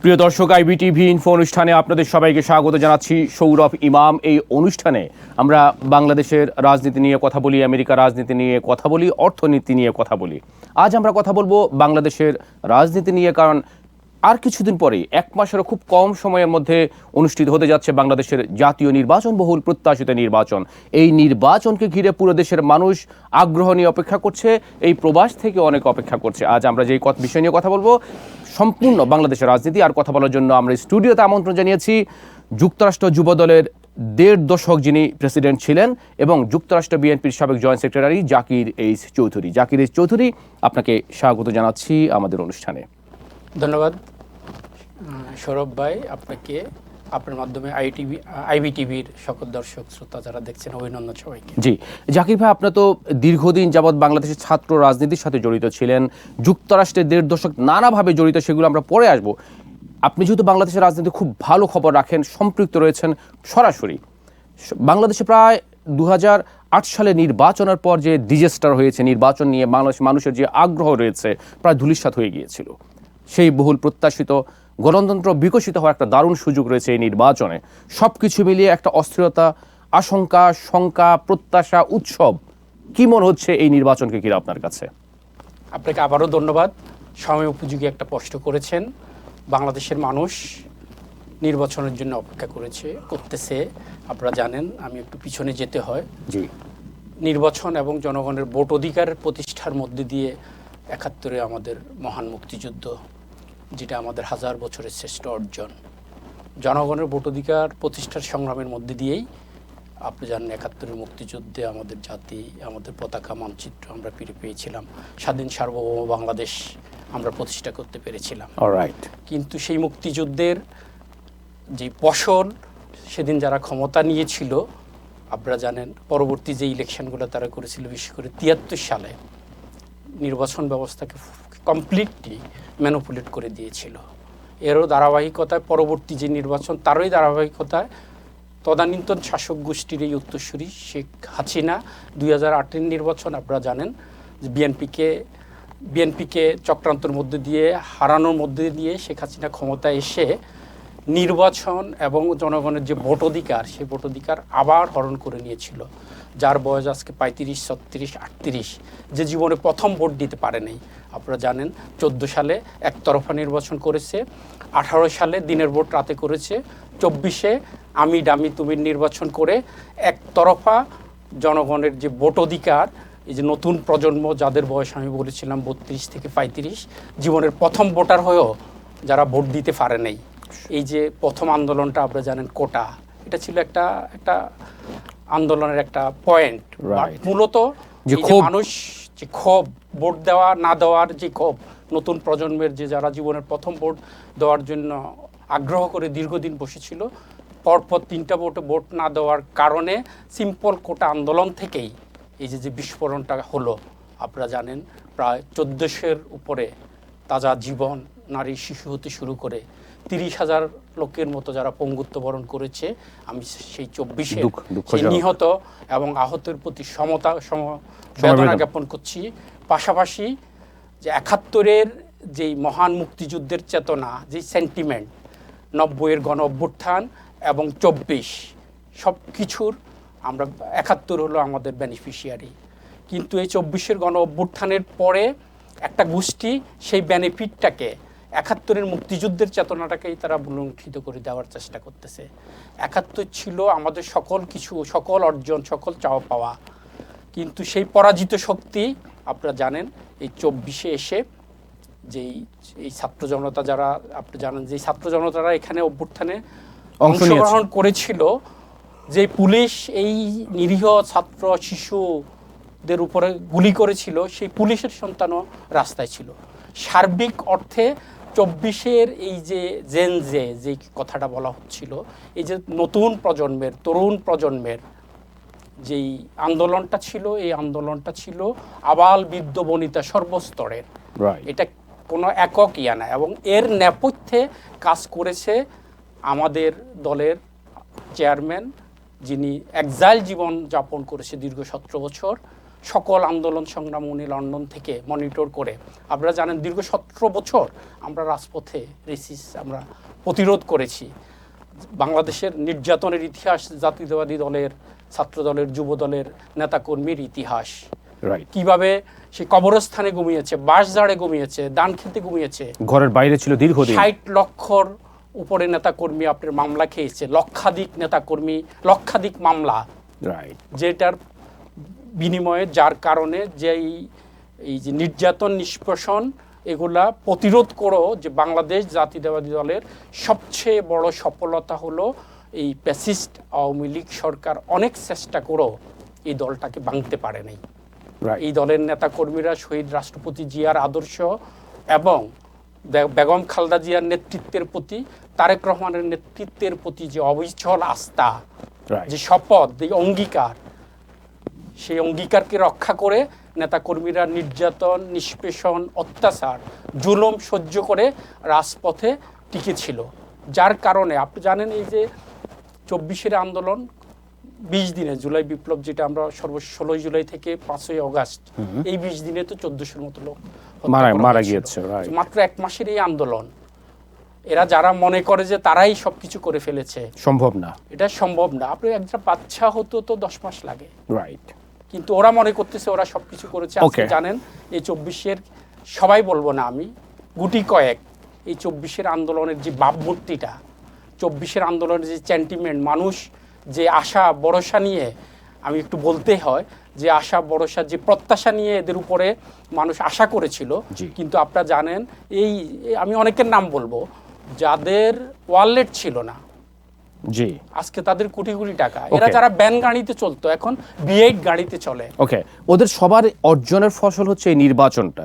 প্রিয় দর্শক, IBTV info অনুষ্ঠানে আপনাদের সবাইকে স্বাগত জানাচ্ছি। সৌরভ ইমাম। এই অনুষ্ঠানে আমরা বাংলাদেশের রাজনীতি নিয়ে কথা বলি, আমেরিকার রাজনীতি নিয়ে কথা বলি, অর্থনীতি নিয়ে কথা বলি। আজ আমরা কথা বলবো বাংলাদেশের রাজনীতি নিয়ে, কারণ আর কিছুদিন পরে, এক মাসেরও খুব কম সময়ের মধ্যে অনুষ্ঠিত হতে যাচ্ছে বাংলাদেশের জাতীয় নির্বাচন, বহুল প্রত্যাশিত নির্বাচন। এই নির্বাচনকে ঘিরে পুরো দেশের মানুষ আগ্রহ নিয়ে অপেক্ষা করছে, এই প্রবাস থেকে অনেক অপেক্ষা করছে। আজ আমরা যে বিষয় নিয়ে কথা বলবো, সম্পূর্ণ বাংলাদেশের রাজনীতি। আর কথা বলার জন্য আমরা স্টুডিওতে আমন্ত্রণ জানিয়েছি যুক্তরাষ্ট্র যুবদলের ১.৫ দশক যিনি প্রেসিডেন্ট ছিলেন এবং যুক্তরাষ্ট্র বিএনপির সাবেক joint secretary Zakir H Chowdhury. Zakir H Chowdhury, আপনাকে স্বাগত জানাচ্ছি আমাদের অনুষ্ঠানে। ধন্যবাদ সৌরভ ভাই, আপনাকে আপনার মাধ্যমে আইবিটিভির সকল দর্শক শ্রোতা যারা দেখছেন, অভিনন্দন সবাইকে। জি জাকির ভাই, আপনার তো দীর্ঘদিন যাবৎ বাংলাদেশের ছাত্র রাজনীতির সাথে জড়িত ছিলেন, যুক্তরাষ্ট্রের ১.৫ দশক নানাভাবে জড়িত, সেগুলো আমরা পরে আসব। আপনি যেহেতু বাংলাদেশের রাজনীতি খুব ভালো খবর রাখেন, সম্পৃক্ত রয়েছেন সরাসরি, বাংলাদেশে প্রায় ২০০৮ সালে নির্বাচনের পর যে ডিজাস্টার হয়েছে, নির্বাচন নিয়ে মানুষের যে আগ্রহ রয়েছে প্রায় ধূলিসাৎ হয়ে গিয়েছিল। সেই বহুল প্রত্যাশিত গণতন্ত্র বিকশিত হওয়ার একটা দারুণ সুযোগ রয়েছে এই নির্বাচনে। সব কিছু মিলিয়ে একটা অস্থিরতা, আশঙ্কা, শঙ্কা, প্রত্যাশা, উৎসব। কি মনে হচ্ছে এই নির্বাচনকে ঘিরে আপনার কাছে? আপনাকে আবারও ধন্যবাদ। সময় উপযোগী একটা প্রশ্ন করেছেন। বাংলাদেশের মানুষ নির্বাচনের জন্য অপেক্ষা করতেছে। আপনারা জানেন, আমি একটু পিছনে যেতে হয়। জি, নির্বাচন এবং জনগণের ভোট অধিকারের প্রতিষ্ঠার মধ্যে দিয়ে ৭১-এ আমাদের মহান মুক্তিযুদ্ধ, যেটা আমাদের হাজার বছরের শ্রেষ্ঠ অর্জন, জনগণের ভোট অধিকার প্রতিষ্ঠার সংগ্রামের মধ্যে দিয়েই আপনি জানেন ৭১-এর মুক্তিযুদ্ধে আমাদের জাতি, আমাদের পতাকা মানচিত্র আমরা ফিরে পেয়েছিলাম, স্বাধীন সার্বভৌম বাংলাদেশ আমরা প্রতিষ্ঠা করতে পেরেছিলাম। অলরাইট। কিন্তু সেই মুক্তিযুদ্ধের যে ফসল সেদিন যারা ক্ষমতা নিয়েছিল, আপনারা জানেন পরবর্তী যে ইলেকশনগুলো তারা করেছিল, বিশেষ করে ৭৩ সালে নির্বাচন ব্যবস্থাকে কমপ্লিটলি ম্যানিপুলেট করে দিয়েছিল। এরও ধারাবাহিকতায় পরবর্তী যে নির্বাচন, তারই ধারাবাহিকতায় তদানীন্তন শাসক গোষ্ঠীর এই উত্তরসূরি শেখ হাসিনা ২০০৮-এর নির্বাচন আপনারা জানেন যে বিএনপিকে চক্রান্তের মধ্যে দিয়ে, হারানোর মধ্যে দিয়ে শেখ হাসিনা ক্ষমতায় এসে নির্বাচন এবং জনগণের যে ভোট অধিকার, সেই ভোট অধিকার আবার হরণ করে নিয়েছিল। যার বয়স আজকে ৩৫, ৩৬, ৩৮, যে জীবনে প্রথম ভোট দিতে পারে নাই। আপনারা জানেন ১৪ সালে একতরফা নির্বাচন করেছে, ১৮ সালে দিনের ভোট রাতে করেছে, ২৪-এ আমি ডামি তুমির নির্বাচন করে একতরফা জনগণের যে ভোট অধিকার, এই যে নতুন প্রজন্ম যাদের বয়স আমি বলেছিলাম ৩২ থেকে ৩৫, জীবনের প্রথম ভোটার হয়েও যারা ভোট দিতে পারে নাই। এই যে প্রথম আন্দোলনটা আপনারা জানেন কোটা, এটা ছিল একটা আন্দোলনের একটা পয়েন্ট। মূলত যে মানুষ যে ক্ষোভ, ভোট দেওয়া না দেওয়ার যে ক্ষোভ, নতুন প্রজন্মের যে যারা জীবনের প্রথম ভোট দেওয়ার জন্য আগ্রহ করে দীর্ঘদিন বসেছিল, পরপর ৩টা ভোট না দেওয়ার কারণে সিম্পল কোটা আন্দোলন থেকেই এই যে বিস্ফোরণটা হলো। আপনারা জানেন প্রায় ১৪০০-এর উপরে তাজা জীবন, নারী শিশু হতে শুরু করে ৩০,০০০ লোকের মতো যারা পঙ্গুত্ব বরণ করেছে। আমি সেই ২৪-এ নিহত এবং আহতের প্রতি সমবেদনা জ্ঞাপন করছি। পাশাপাশি যে ৭১-এর যেই মহান মুক্তিযুদ্ধের চেতনা, যেই সেন্টিমেন্ট, ৯০-এর গণ অভ্যুত্থান এবং ২৪ সব কিছুর আমরা ৭১ হলো আমাদের বেনিফিশিয়ারি। কিন্তু এই ২৪-এর গণ অভ্যুত্থানের পরে একটা গোষ্ঠী সেই বেনিফিটটাকে, ৭১-এর মুক্তিযুদ্ধের চেতনাটাকেই তারা বুলুণ্ঠিত করে দেওয়ার চেষ্টা করতেছে। ৭১ ছিল আমাদের সকল কিছু, সকল অর্জন, সকল চাওয়া পাওয়া। কিন্তু সেই পরাজিত শক্তি আপনারা জানেন এই ২৪-এ এসে এই ছাত্র জনতা, যারা আপনি জানেন যে ছাত্র জনতারা এখানে অভ্যুত্থানে অংশগ্রহণ করেছিল, যে পুলিশ এই নিরীহ ছাত্র শিশুদের উপরে গুলি করেছিল, সেই পুলিশের সন্তানও রাস্তায় ছিল। সার্বিক অর্থে ২৪-এর এই যে যে কথাটা বলা হচ্ছিল, এই যে নতুন প্রজন্মের, তরুণ প্রজন্মের যেই আন্দোলনটা ছিল, এই আন্দোলনটা ছিল আবাল বৃদ্ধ বনিতা সর্বস্তরের। এটা কোনো একক ইয়া না। এবং এর নেপথ্যে কাজ করেছে আমাদের দলের চেয়ারম্যান, যিনি এক্সাইল জীবন যাপন করেছে দীর্ঘ ১৭ বছর, সকল আন্দোলন সংগ্রাম উনি লন্ডন থেকে মনিটর করে। আপনারা জানেন দীর্ঘ 17 বছর আমরা রাজপথে আমরা প্রতিরোধ করেছি। বাংলাদেশের নির্যাতনের ইতিহাস, জাতীয়তাবাদী দলের, ছাত্র দলের, যুব দলের নেতাকর্মীর ইতিহাস, কিভাবে সে কবরস্থানে ঘুমিয়েছে, বাঁশঝাড়ে ঘুমিয়েছে, ধান খেতে ঘুমিয়েছে, ঘরের বাইরে ছিল দীর্ঘদিন। 60 লক্ষর উপরে নেতাকর্মী আপনার মামলা খেয়েছে, লক্ষাধিক নেতাকর্মী, লক্ষাধিক মামলা, যেটার বিনিময়ে যার কারণে যে এই যে নির্যাতন নিষ্পেষণ এগুলা প্রতিরোধ করো, যে বাংলাদেশ জাতীয়তাবাদী দলের সবচেয়ে বড় সফলতা হলো এই ফ্যাসিস্ট আওয়ামী লীগ সরকার অনেক চেষ্টা করো এই দলটাকে ভাঙতে পারে নাই। এই দলের নেতাকর্মীরা শহীদ রাষ্ট্রপতি জিয়ার আদর্শ এবং বেগম খালেদা জিয়ার নেতৃত্বের প্রতি, তারেক রহমানের নেতৃত্বের প্রতি যে অবিচল আস্থা, যে শপথ, যে অঙ্গীকার, সেই অঙ্গীকারকে রক্ষা করে নেতাকর্মীরা নির্যাতন, নিষ্পেষণ, অত্যাচার, জুলুম সহ্য করে রাজপথে টিকেছিল। যার কারণে আপনি জানেন এই যে 24-এর আন্দোলন 20 দিনে, জুলাই বিপ্লব যেটা আমরা 16 জুলাই থেকে 5ই আগস্ট, এই 20 দিনে তো 1400-এর মতো লোক মারা গিয়েছে। মাত্র 1 মাসের এই আন্দোলন। এরা যারা মনে করে যে তারাই সবকিছু করে ফেলেছে, সম্ভব না, এটা সম্ভব না। আপনি একটা বাচ্চা হতো তো 10 মাস লাগে, কিন্তু ওরা মনে করতেছে ওরা সবকিছু করেছে। আজকে জানেন এই 24-এর, সবাই বলবো না আমি, গুটি কয়েক এই 24-এর আন্দোলনের যে ভাবমূর্তিটা, 24-এর আন্দোলনের যে সেন্টিমেন্ট, মানুষ যে আশা ভরসা নিয়ে, আমি একটু বলতে হয় যে আশা ভরসা, যে প্রত্যাশা নিয়ে এদের উপরে মানুষ আশা করেছিল, কিন্তু আপনারা জানেন এই, আমি অনেকের নাম বলবো যাদের ওয়ালেট ছিল না, জি, আজকে তাদের কোটি কোটি টাকা। এরা যারা ব্যান গাড়িতে চলতো এখন V8 গাড়িতে চলে। ওকে, ওদের সবার অর্জনের ফসল হচ্ছে এই নির্বাচনটা।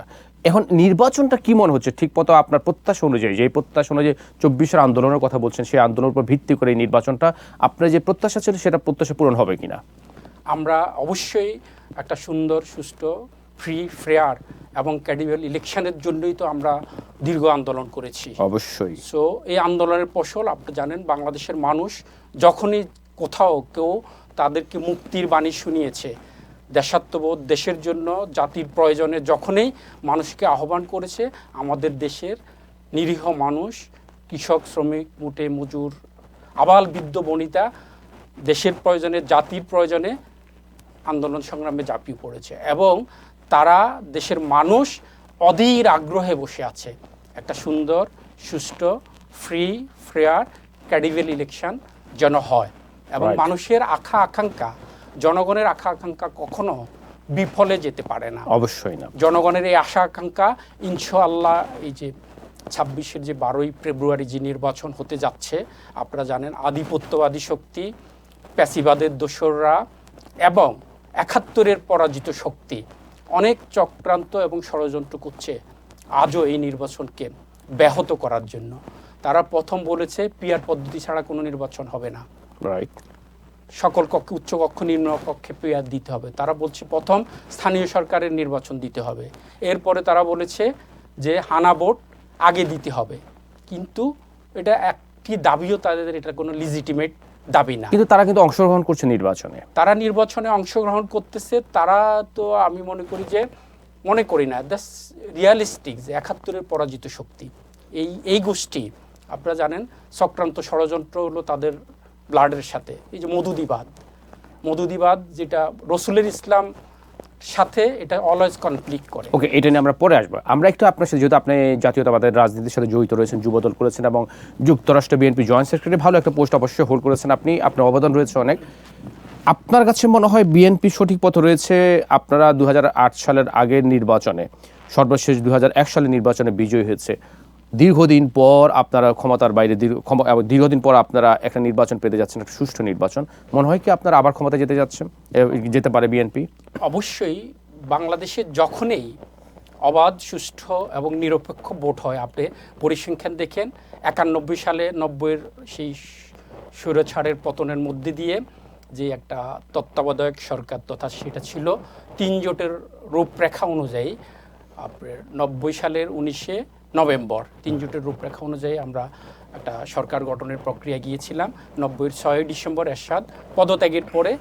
এখন নির্বাচনটা কি মনে হচ্ছে ঠিক মতো আপনার প্রত্যাশা অনুযায়ী, যে প্রত্যাশা অনুযায়ী 24-এর আন্দোলনের কথা বলছেন, সেই আন্দোলনের উপর ভিত্তি করে এই নির্বাচনটা আপনার যে প্রত্যাশা ছিল সেটা প্রত্যাশা পূরণ হবে কিনা? আমরা অবশ্যই একটা সুন্দর, সুষ্ঠু, ফ্রি, ফেয়ার এবং ক্রেডিবল ইলেকশনের জন্যই তো আমরা দীর্ঘ আন্দোলন করেছি। অবশ্যই। সো এই আন্দোলনের ফসল আপনি জানেন, বাংলাদেশের মানুষ যখনই কোথাও কেউ তাদেরকে মুক্তির বাণী শুনিয়েছে, দেশাত্মবোধ, দেশের জন্য, জাতির প্রয়োজনে যখনই মানুষকে আহ্বান করেছে, আমাদের দেশের নিরীহ মানুষ, কৃষক, শ্রমিক, মুটে মজুর, আবাল বৃদ্ধ বনিতা দেশের প্রয়োজনে, জাতির প্রয়োজনে আন্দোলন সংগ্রামে ঝাঁপিয়ে পড়েছে এবং তারা, দেশের মানুষ অধীর আগ্রহে বসে আছে একটা সুন্দর, সুষ্ঠু, ফ্রি, ফেয়ার, ক্রেডিবল ইলেকশন যেন হয়। এবং মানুষের আশা আকাঙ্ক্ষা, জনগণের আশা আকাঙ্ক্ষা কখনো বিফলে যেতে পারে না, অবশ্যই না। জনগণের এই আশা আকাঙ্ক্ষা ইনশাআল্লাহ, এই যে 26-এর যে 12ই ফেব্রুয়ারি যে নির্বাচন হতে যাচ্ছে, আপনারা জানেন আধিপত্যবাদী শক্তি, প্যাসিবাদের দোসররা এবং 71-এর পরাজিত শক্তি অনেক চক্রান্ত এবং ষড়যন্ত্র করছে আজও এই নির্বাচনকে ব্যাহত করার জন্য। তারা প্রথম বলেছে পিআর পদ্ধতি ছাড়া কোনো নির্বাচন হবে না, সকল কক্ষে, উচ্চ কক্ষ, নিম্ন কক্ষে পিআর দিতে হবে। তারা বলছে প্রথম স্থানীয় সরকারের নির্বাচন দিতে হবে, এরপরে তারা বলেছে যে হানা ভোট আগে দিতে হবে। কিন্তু এটা একটি দাবিও তাদের, এটা কোনো লিজিটিমেট দাবি না। কিন্তু তারা কিন্তু অংশগ্রহণ করছে নির্বাচনে, তারা নির্বাচনে অংশগ্রহণ করতেছে। তারা তো, আমি মনে করি না দ্যাটস রিয়ালিস্টিক যে 71-এর পরাজিত শক্তি, এই গোষ্ঠী, আপনারা জানেন চক্রান্ত ষড়যন্ত্র হলো তাদের ব্লাডের সাথে। এই যে মধুদিবাদ যেটা রসুলের ইসলাম সাথে, এটা অলওয়েজ কনফ্লিক্ট করে। ওকে, এটা নিয়ে আমরা পরে আসবো। আমরা একটু আপনার সাথে, যেহেতু আপনি জাতীয়তাবাদের রাজনীতির সাথে জড়িত রয়েছেন, যুবদল করেছেন এবং যুক্তরাষ্ট্র বিএনপি জয়েন্ট সেক্রেটারি, ভালো একটা পোস্ট অবশ্যই হোল্ড করেছেন আপনি, আপনার অবদান রয়েছে অনেক। আপনার কাছে মনে হয় বিএনপি সঠিক পথে রয়েছে? আপনারা 2008 সালের আগের নির্বাচনে, সর্বশেষ 2001 সালের নির্বাচনে বিজয়ী হয়েছে, দীর্ঘদিন পর আপনারা ক্ষমতার বাইরে, দীর্ঘদিন পর আপনারা একটা নির্বাচন পেতে যাচ্ছেন, একটা সুষ্ঠু নির্বাচন। মনে হয় কি আপনারা আবার ক্ষমতা যেতে পারে বিএনপি? অবশ্যই। বাংলাদেশে যখনই অবাধ, সুষ্ঠু এবং নিরপেক্ষ ভোট হয়, আপনি পরিসংখ্যান দেখেন, 91 সালে 90-এর সেই স্বৈরাচারের পতনের মধ্যে দিয়ে যে একটা তত্ত্বাবধায়ক সরকার, তথা সেটা ছিল 3 জোটের রূপরেখা অনুযায়ী, আপনার 90 সালের 19 নভেম্বর 3 জোটের রূপরেখা অনুযায়ী আমরা একটা সরকার গঠনের প্রক্রিয়া গিয়েছিলাম। 90-এর 6 ডিসেম্বর এরশাদ পদত্যাগের পরে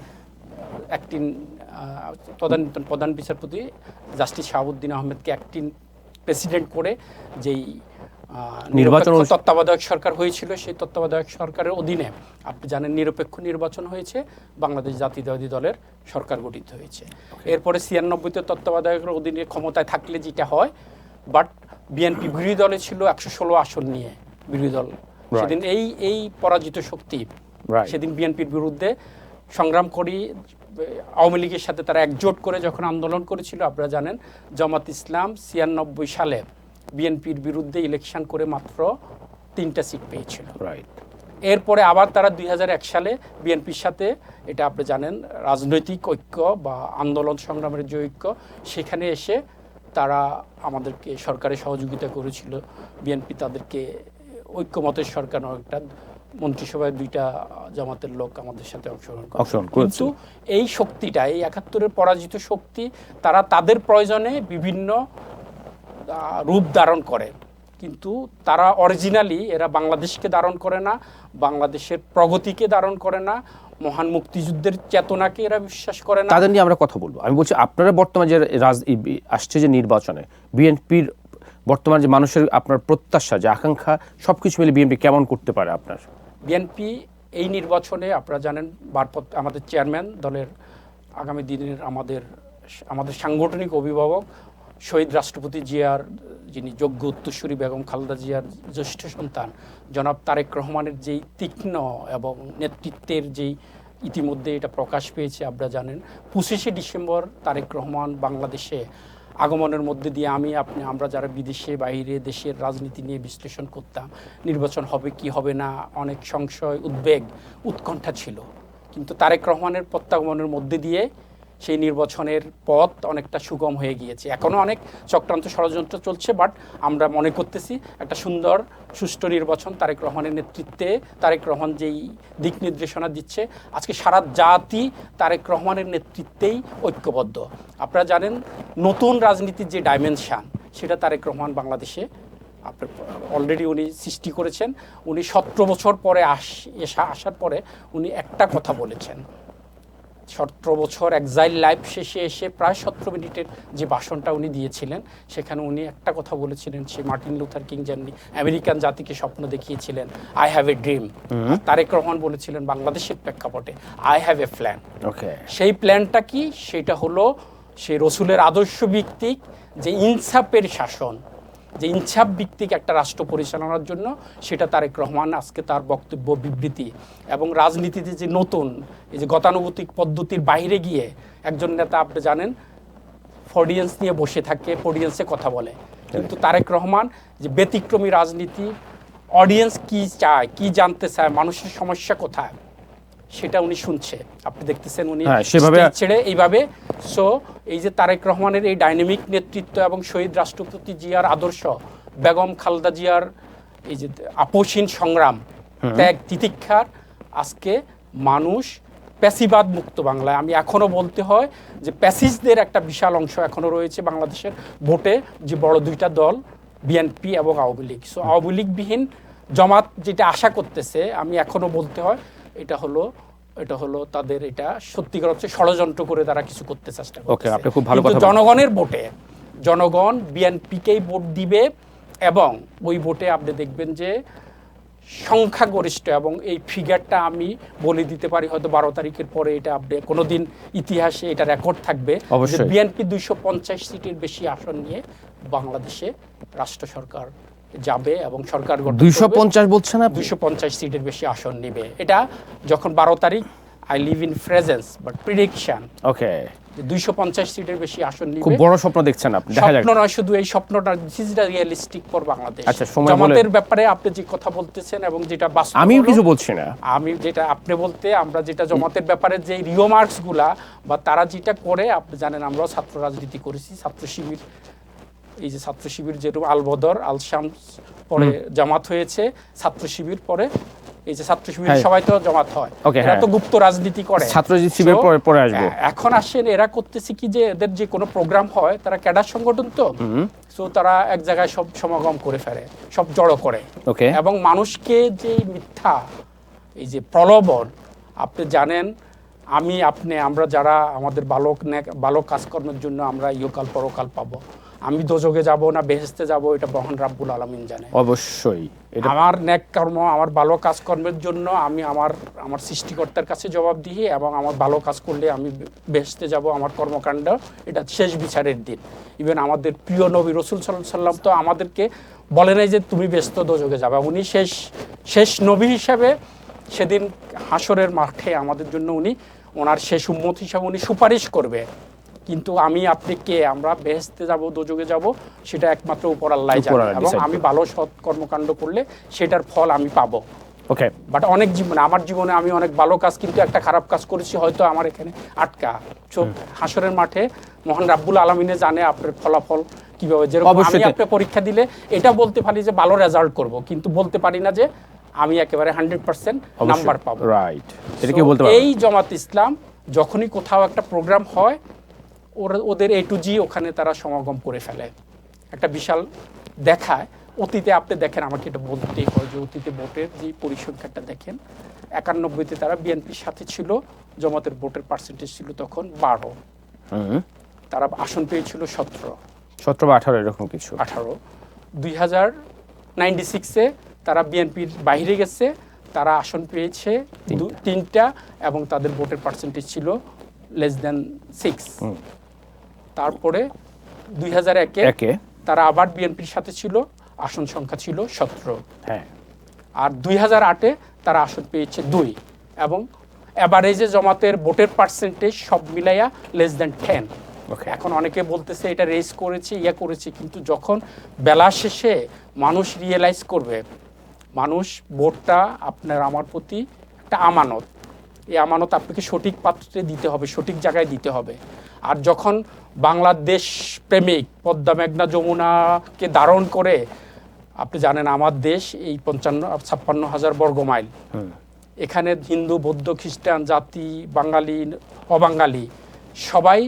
একটি তদানীন্তন প্রধান বিচারপতি জাস্টিস শাহাবুদ্দিন আহমেদকে অ্যাক্টিং প্রেসিডেন্ট করে যেই নির্বাচন নিরপেক্ষ তত্ত্বাবধায়ক সরকার হয়েছিল, সেই তত্ত্বাবধায়ক সরকারের অধীনে আপনি জানেন নিরপেক্ষ নির্বাচন হয়েছে, বাংলাদেশ জাতীয়তাবাদী দলের সরকার গঠিত হয়েছে। এরপরে 96তে তত্ত্বাবধায়কের অধীনে ক্ষমতায় থাকলে যেটা হয়, বাট বিএনপি বিরোধী দলে ছিল 116 আসন নিয়ে বিরোধী দল। সেদিন এই পরাজিত শক্তি সেদিন বিএনপির বিরুদ্ধে সংগ্রাম করি আওয়ামী লীগের সাথে তারা একজোট করে যখন আন্দোলন করেছিল, আপনারা জানেন জামাত ইসলাম 96 সালে বিএনপির বিরুদ্ধে ইলেকশন করে মাত্র 3টা সিট পেয়েছিল। এরপরে আবার তারা 2001 সালে বিএনপির সাথে, এটা আপনি জানেন রাজনৈতিক ঐক্য বা আন্দোলন সংগ্রামের যে ঐক্য, সেখানে এসে তারা আমাদেরকে সরকারে সহযোগিতা করেছিল। বিএনপি তাদেরকে ঐক্যমতের সরকার একটা মন্ত্রিসভায় 2টা জামাতের লোক আমাদের সাথে অংশগ্রহণ করে। কিন্তু এই শক্তিটা, এই 71-এর পরাজিত শক্তি, তারা তাদের প্রয়োজনে বিভিন্ন রূপ ধারণ করে, কিন্তু তারা অরিজিনালি এরা বাংলাদেশকে ধারণ করে না, বাংলাদেশের প্রগতিকে ধারণ করে না, মহান মুক্তিযুদ্ধের চেতনাকে এরা বিশ্বাস করে না। তাদের নিয়ে আমরা কথা বলবো। আমি বলছি আপনারা বর্তমানে যে আসছে যে নির্বাচনে বিএনপির বর্তমান যে মানুষের আপনার প্রত্যাশা, যে আকাঙ্ক্ষা, সবকিছু মিলে বিএনপি কেমন করতে পারে? আপনার বিএনপি এই নির্বাচনে আপনারা জানেন আমাদের চেয়ারম্যান দলের আগামী দিনের আমাদের সাংগঠনিক অভিভাবক শহীদ রাষ্ট্রপতি জিয়ার, যিনি যোগ্য উত্তরসূরি বেগম খালেদা জিয়ার জ্যেষ্ঠ সন্তান জনাব তারেক রহমানের যেই তীক্ষ্ণ এবং নেতৃত্বের যেই ইতিমধ্যে এটা প্রকাশ পেয়েছে, আপনারা জানেন 25শে ডিসেম্বর তারেক রহমান বাংলাদেশে আগমনের মধ্যে দিয়ে আমরা যারা বিদেশে বাইরে দেশের রাজনীতি নিয়ে বিশ্লেষণ করতাম, নির্বাচন হবে কি হবে না, অনেক সংশয়, উদ্বেগ, উৎকণ্ঠা ছিল। কিন্তু তারেক রহমানের প্রত্যাগমনের মধ্যে দিয়ে সেই নির্বাচনের পথ অনেকটা সুগম হয়ে গিয়েছে। এখনও অনেক চক্রান্ত ষড়যন্ত্র চলছে, বাট আমরা মনে করতেছি একটা সুন্দর সুষ্ঠু নির্বাচন তারেক রহমানের নেতৃত্বে, তারেক রহমান যেই দিক নির্দেশনা দিচ্ছে, আজকে সারা জাতি তারেক রহমানের নেতৃত্বেই ঐক্যবদ্ধ। আপনারা জানেন নতুন রাজনীতির যে ডাইমেনশন, সেটা তারেক রহমান বাংলাদেশে অলরেডি উনি সৃষ্টি করেছেন। উনি 17 বছর পরে আসার পরে উনি একটা কথা বলেছেন। 17 বছর এক্সাইল লাইফ শেষে এসে প্রায় 17 মিনিটের যে ভাষণটা উনি দিয়েছিলেন, সেখানে উনি একটা কথা বলেছিলেন, সে মার্টিন লুথার কিং যেমনি আমেরিকান জাতিকে স্বপ্ন দেখিয়েছিলেন, I have a dream, Tarique Rahman বলেছিলেন বাংলাদেশের প্রেক্ষাপটে আই হ্যাভ এ প্ল্যান। সেই প্ল্যানটা কি? সেটা হলো সেই রসুলের আদর্শ ভিত্তিক যে ইনসাফের শাসন, যে ইনসাফ ভিত্তিক একটা রাষ্ট্র পরিচালনার জন্য, সেটা তারেক রহমান আজকে তার বক্তব্য, বিবৃতি এবং রাজনীতিতে যে নতুন এই যে গতানুগতিক পদ্ধতির বাইরে গিয়ে একজন নেতা, আপনি জানেন অডিয়েন্স নিয়ে বসে থাকে, অডিয়েন্সে কথা বলে, কিন্তু তারেক রহমান যে ব্যতিক্রমী রাজনীতি, অডিয়েন্স কি চায়, কি জানতে চায়, মানুষের সমস্যা কোথায়, সেটা উনি শুনছে। আপনি দেখতেছেন উনি সেভাবে ছেড়ে এইভাবে। সো এই যে তারেক রহমানের এই ডাইনামিক নেতৃত্ব এবং শহীদ রাষ্ট্রপতি জিয়ার আদর্শ, বেগম খালেদা জিয়ার এই যে আপোষহীন সংগ্রাম, ত্যাগ, তিতিক্ষার, আজকে মানুষ প্যাসিবাদ মুক্ত বাংলায়, আমি এখনও বলতে হয় যে প্যাসিস্টদের একটা বিশাল অংশ এখনও রয়েছে বাংলাদেশের ভোটে, যে বড় 2টা দল বিএনপি এবং আওয়ামী লীগ। সো আওয়ামী লীগবিহীন জামাত যেটা আশা করতেছে, আমি এখনও বলতে হয় এটা হলো তাদের এটা সত্যিকার হচ্ছে ষড়যন্ত্র করে তারা কিছু করতে চেষ্টা করছে। জনগণের ভোটে জনগণ বিএনপিকেই ভোট দিবে, এবং ওই ভোটে আপনি দেখবেন যে সংখ্যাগরিষ্ঠ, এবং এই ফিগারটা আমি বলে দিতে পারি হয়তো 12 তারিখের পরে এটা আপনি কোনোদিন ইতিহাসে এটা রেকর্ড থাকবে, বিএনপি 250 সিটের বেশি আসন নিয়ে বাংলাদেশে রাষ্ট্র সরকার যাবে এবং সরকার 250 বলছেন না, 250 সিটের বেশি আসন নেবে। এটা যখন 12 তারিখ, I live in presence but prediction, 250 সিটের বেশি আসন নিবে। খুব বড় স্বপ্ন দেখছেন আপনি, দেখা যাক। স্বপ্ন নয় শুধু, এই স্বপ্নটা this is the realistic for Bangladesh. জামাতের ব্যাপারে আপনি যে কথা বলতেছেন এবং যেটা বাস্তব, আমিও কিছু বলছি না, আমি যেটা আপনি বলতে, আমরা যেটা জামাতের ব্যাপারে যে রিমার্কস গুলা বা তারা যেটা করে, আপনি জানেন আমরাও ছাত্র রাজনীতি করেছি, ছাত্র শিবির, এই যে ছাত্র শিবির যেরকম আল বদর, আল শামস পরে জামাত হয়েছে, ছাত্র শিবির পরে এই যে ছাত্র শিবির সবাই তো জামাত হয়, এরা তো গুপ্ত রাজনীতি করে, ছাত্র শিবির পরে আসবে। এখন আসেন এরা করতেছে কি, যে এদের যে কোনো প্রোগ্রাম হয়, তারা ক্যাডার সংগঠন তো, সো তারা এক জায়গায় সব সমাগম করে ফেলে, সব জড়ো করে, এবং মানুষকে যে মিথ্যা এই যে প্রলোভন, আপনি জানেন আমরা যারা আমাদের ভালো কাজকর্মের জন্য আমরা ইহকাল পরকাল পাবো। আমি দোজখে যাব না বেহেশতে যাব, এটা মহান রাব্বুল আলামিন জানে। অবশ্যই আমার নেক কর্ম, আমার ভালো কাজকর্মের জন্য আমি আমার সৃষ্টিকর্তার কাছে জবাবদিহি, এবং আমার ভালো কাজ করলে আমি বেহেশতে যাব, আমার কর্মকাণ্ড এটা শেষ বিচারের দিন। ইভেন আমাদের প্রিয় নবী রাসূল সাল্লাল্লাহু আলাইহি সাল্লাম তো আমাদেরকে বলে নাই যে তুমি ব্যস্ত দোজখে যাবে। উনি শেষ নবী হিসাবে সেদিন হাসরের মাঠে আমাদের জন্য উনি ওনার শেষ উম্মত হিসাবে উনি সুপারিশ করবে। কিন্তু আমি আপনি কে, আমরা বেহেশতে যাব দোজখে যাব, সেটা একমাত্র উপর আল্লাহ জানে, এবং আমি ভালো সৎ কর্মকাণ্ড করলে সেটার ফল আমি পাবো। ওকে, বাট আমার জীবনে আমি অনেক ভালো কাজ কিন্তু একটা খারাপ কাজ করেছি, হয়তো আমার এখানে আটকা। হাসরের মাঠে মহান রাব্বুল আলামিনে জানে আপনার ফলাফল কিভাবে। যেরকম আমি আপনি পরীক্ষা দিলে এটা বলতে পারি যে ভালো রেজাল্ট করব, কিন্তু বলতে পারি না যে আমি একেবারে 100% নাম্বার পাবো। রাইট, এটা কি বলতে পারো? এই জামাত ইসলাম যখনই কোথাও একটা প্রোগ্রাম হয়, ওদের A to G ওখানে তারা সমাগম করে ফেলে, একটা বিশাল দেখায়। অতীতে আপনি দেখেন, আমাকে এটা বলতেই হয় যে অতীতে ভোটের যে পরিসংখ্যানটা দেখেন, 91-তে তারা বিএনপির সাথে ছিল, জামাতের ভোটের পার্সেন্টেজ ছিল তখন 12, তারা আসন পেয়েছিল 17 বা 18 এরকম কিছু। 18 2096-এ তারা বিএনপির বাইরে গেছে, তারা আসন পেয়েছে 3টা, এবং তাদের ভোটের পার্সেন্টেজ ছিল লেস দ্যান 6। তারপরে 2001-এ তারা আবার বিএনপির সাথে ছিল, আসন সংখ্যা ছিল 17। হ্যাঁ, আর 2008-এ তারা আসন পেয়েছে 2, এবং এভারেজে জামাতের ভোটের পার্সেন্টেজ সব মিলাইয়া লেস দ্যান 10। এখন অনেকে বলতেছে এটা রেস করেছে, করেছে, কিন্তু যখন বেলা শেষে মানুষ রিয়েলাইজ করবে, মানুষ ভোটটা আপনার আমার প্রতি একটা আমানত, এই আমানত আপনাকে সঠিক পাত্রে দিতে হবে, সঠিক জায়গায় দিতে হবে। আর যখন বাংলাদেশ প্রেমিক পদ্মা মেঘনা যমুনাকে ধারণ করে, আপনি জানেন আমার দেশ এই 56,000 বর্গ মাইল, এখানে হিন্দু বৌদ্ধ খ্রিস্টান জাতি বাঙালি অবাঙালি সবাই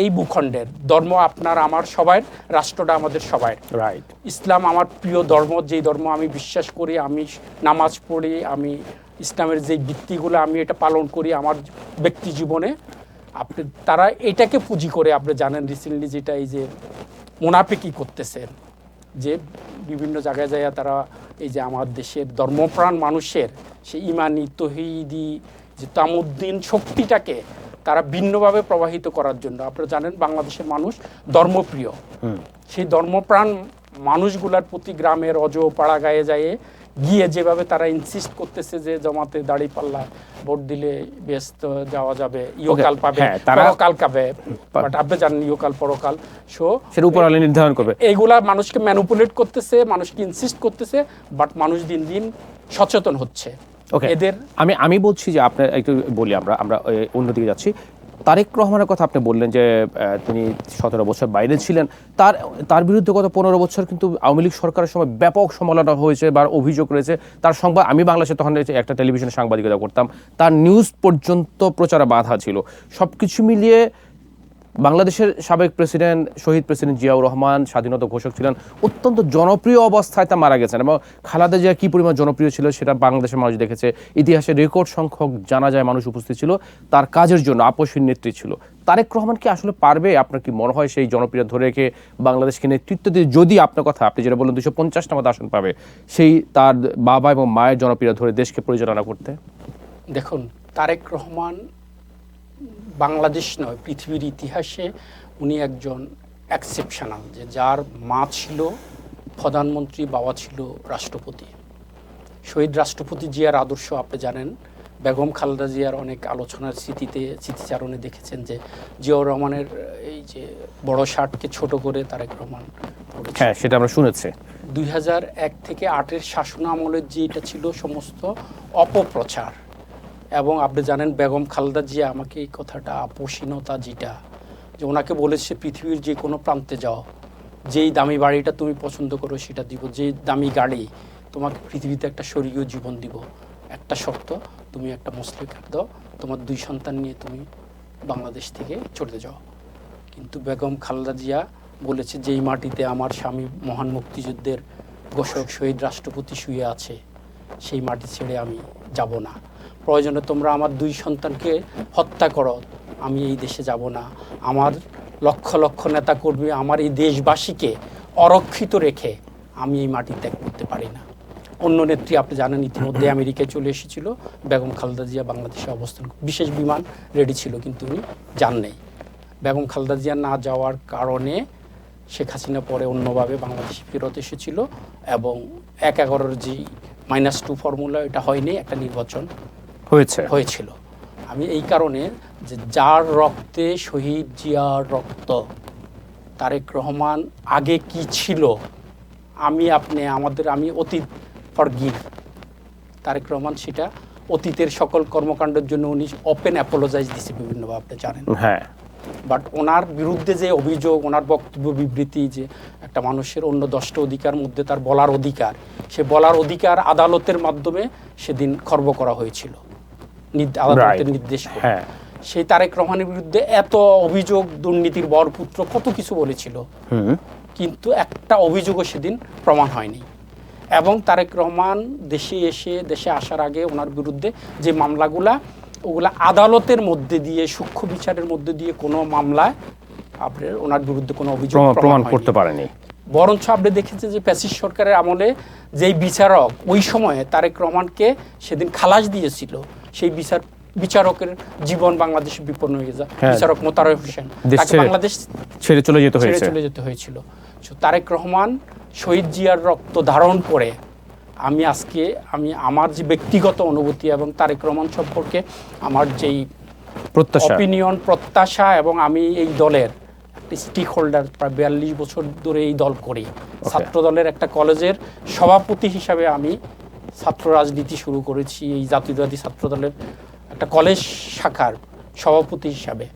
এই ভূখণ্ডের, ধর্ম আপনার আমার সবাই, রাষ্ট্রটা আমাদের সবাই। রাইট, ইসলাম আমার প্রিয় ধর্ম, যেই ধর্ম আমি বিশ্বাস করি, আমি নামাজ পড়ি, আমি ইসলামের যেই ভিত্তিগুলো আমি এটা পালন করি আমার ব্যক্তি জীবনে। তারা এটাকে পুঁজি করে, আপনি জানেন রিসেন্টলি যেটা এই যে মুনাফিকি করতেছে, যে বিভিন্ন জায়গায় যায় তারা এই যে আমার দেশের ধর্মপ্রাণ মানুষের সেই ইমানি তৌহিদি যে তামুদ্দিন শক্তিটাকে তারা ভিন্নভাবে প্রবাহিত করার জন্য, আপনারা জানেন বাংলাদেশের মানুষ ধর্মপ্রিয়, সেই ধর্মপ্রাণ মানুষগুলার প্রতি গ্রামের পাড়া গায়ে যায় গিয়ে যেভাবে তারা ইনসিস্ট করতেছে যে জামাতে দাড়ি পাল্লা ভোট দিলে ব্যস্ত যাওয়া যাবে, ইহকাল পাবে, পরকাল পাবে, বাট আপনি জানেন ইহকাল পরকাল সেটা উপর আলো নির্ধারণ করবে। এইগুলা মানুষকে ম্যানিপুলেট করতেছে, মানুষকে ইনসিস্ট করতেছে, বাট মানুষ দিন দিন সচেতন হচ্ছে। এদের আমি বলছি যে আপনার একটু বলি, আমরা অন্যদিকে যাচ্ছি। তারেক রহমানের কথা আপনি বললেন যে তিনি 17 বছর বাইরে ছিলেন, তার বিরুদ্ধে গত 15 বছর কিন্তু আওয়ামী লীগ সরকারের সময় ব্যাপক সমালোচনা হয়েছে বা অভিযোগ রয়েছে। তার সংবাদ, আমি বাংলাদেশে তখন একটা টেলিভিশনে সাংবাদিকতা করতাম, তার নিউজ পর্যন্ত প্রচারে বাধা ছিল। সব কিছু মিলিয়ে বাংলাদেশের সাবেক প্রেসিডেন্ট, শহীদ প্রেসিডেন্ট জিয়াউর রহমান স্বাধীনতা ঘোষক ছিলেন, অত্যন্ত জনপ্রিয় অবস্থায় তা মারা গেছেন। এবং খালেদা জিয়া কী পরিমাণ জনপ্রিয় ছিল সেটা বাংলাদেশের মানুষ দেখেছে। ইতিহাসে রেকর্ড সংখ্যক জানা যায় মানুষ উপস্থিত ছিল তার কাজের জন্য, আপসীর নেত্রী ছিল। তারেক রহমান কি আসলে পারবে, আপনার কি মনে হয়, সেই জনপ্রিয় ধরে রেখে বাংলাদেশকে নেতৃত্ব দিয়ে, যদি আপনার কথা আপনি যেটা বললেন 250টা মতো আসন পাবে, সেই তার বাবা এবং মায়ের জনপ্রিয় ধরে দেশকে পরিচালনা করতে? দেখুন, তারেক রহমান বাংলাদেশ নয় পৃথিবীর ইতিহাসে উনি একজন এক্সেপশনাল, যে যার মা ছিল প্রধানমন্ত্রী, বাবা ছিল রাষ্ট্রপতি। শহীদ রাষ্ট্রপতি জিয়ার আদর্শ আপনি জানেন, বেগম খালেদা জিয়ার অনেক আলোচনার স্মৃতিচারণে দেখেছেন যে জিয়াউর রহমানের এই যে বড় শার্টকে ছোট করে তারেক রহমান, হ্যাঁ সেটা আমরা শুনেছি। 2001 থেকে 8-এর শাসন আমলের যেটা ছিল সমস্ত অপপ্রচার, এবং আপনি জানেন বেগম খালেদা জিয়া, আমাকে এই কথাটা আপোষহীনতা যেটা, যে ওনাকে বলেছে পৃথিবীর যে কোনো প্রান্তে যাও, যেই দামি বাড়িটা তুমি পছন্দ করো সেটা দিব, যে দামি গাড়ি, তোমাকে পৃথিবীতে একটা স্বর্গীয় জীবন দিব, একটা শর্ত, তুমি একটা মুসলিম খাদ্য, তোমার 2 সন্তান নিয়ে তুমি বাংলাদেশ থেকে চলে যাও। কিন্তু বেগম খালেদা জিয়া বলেছে যেই মাটিতে আমার স্বামী মহান মুক্তিযুদ্ধের ঘোষক শহীদ রাষ্ট্রপতি শুয়ে আছে, সেই মাটি ছেড়ে আমি যাব না। প্রয়োজনে তোমরা আমার 2 সন্তানকে হত্যা করো, আমি এই দেশে যাব না। আমার লক্ষ লক্ষ নেতাকর্মী, আমার এই দেশবাসীকে অরক্ষিত রেখে আমি এই মাটি ত্যাগ করতে পারি না। অন্য নেত্রী আপনি জানেন ইতিমধ্যে আমেরিকায় চলে এসেছিল, বেগম খালেদা জিয়া বাংলাদেশে অবস্থান, বিশেষ বিমান রেডি ছিল কিন্তু উনি যান নাই। বেগম খালেদা জিয়া না যাওয়ার কারণে শেখ হাসিনা পরে অন্যভাবে বাংলাদেশে ফেরত এসেছিল এবং 1/11 যে -2 ফর্মুলা এটা হয়নি, একটা নির্বাচন হয়েছিল। আমি এই কারণে যে যার রক্তে শহীদ জিয়ার রক্ত, তারেক রহমান আগে কি ছিল, আমি অতীত ফরগিভ, তারেক রহমান সেটা অতীতের সকল কর্মকাণ্ডের জন্য উনি ওপেন অ্যাপোলোজাইজ দিছে বিভিন্নভাবে, আপনি জানেন। হ্যাঁ, বাট ওনার বিরুদ্ধে যে অভিযোগ, ওনার বক্তব্য বিবৃতি, যে একটা মানুষের অন্য 10টা অধিকার মধ্যে তার বলার অধিকার, সে বলার অধিকার আদালতের মাধ্যমে সেদিন খর্ব করা হয়েছিল, আদালতের নির্দেশ করে। সেই তারেক রহমানের বিরুদ্ধে এত অভিযোগ, দুর্নীতির বরপুত্র, কত কিছু বলেছিল, কিন্তু একটা অভিযোগও সেদিন প্রমাণ হয়নি। এবং তারেক রহমান দেশে আসার আগে ওনার বিরুদ্ধে যে ওগুলা আদালতের মধ্যে দিয়ে, সূক্ষ্ম বিচারের মধ্যে দিয়ে কোনো মামলায় আপনার ওনার বিরুদ্ধে কোনো অভিযোগ প্রমাণ করতে পারেনি। বরঞ্চ আপনি দেখেছেন যে ফ্যাসিস্ট সরকারের আমলে যেই বিচারক ওই সময়ে তারেক রহমানকে সেদিন খালাস দিয়েছিল, সেই বিচারকের জীবন বাংলাদেশে বিপন্ন হয়ে যায়। বিচারক মোতারেক হোসেন, তাকে বাংলাদেশ ছেড়ে চলে যেতে হয়েছিল। তারেক রহমান শহীদ জিয়ার রক্ত ধারণ করে আমি আমার যে ব্যক্তিগত অনুভূতি এবং তারেক রহমান সম্পর্কে আমার যেই প্রত্যাশা, এবং আমি এই দলের স্টেক হোল্ডার, প্রায় 42 বছর ধরে এই দল করি, ছাত্র দলের একটা কলেজের সভাপতি হিসাবে আমি ছাত্র রাজনীতি শুরু করেছি, এই জাতীয়তাবাদী ছাত্র দলের একটা কলেজ শাখার সভাপতি হিসাবে।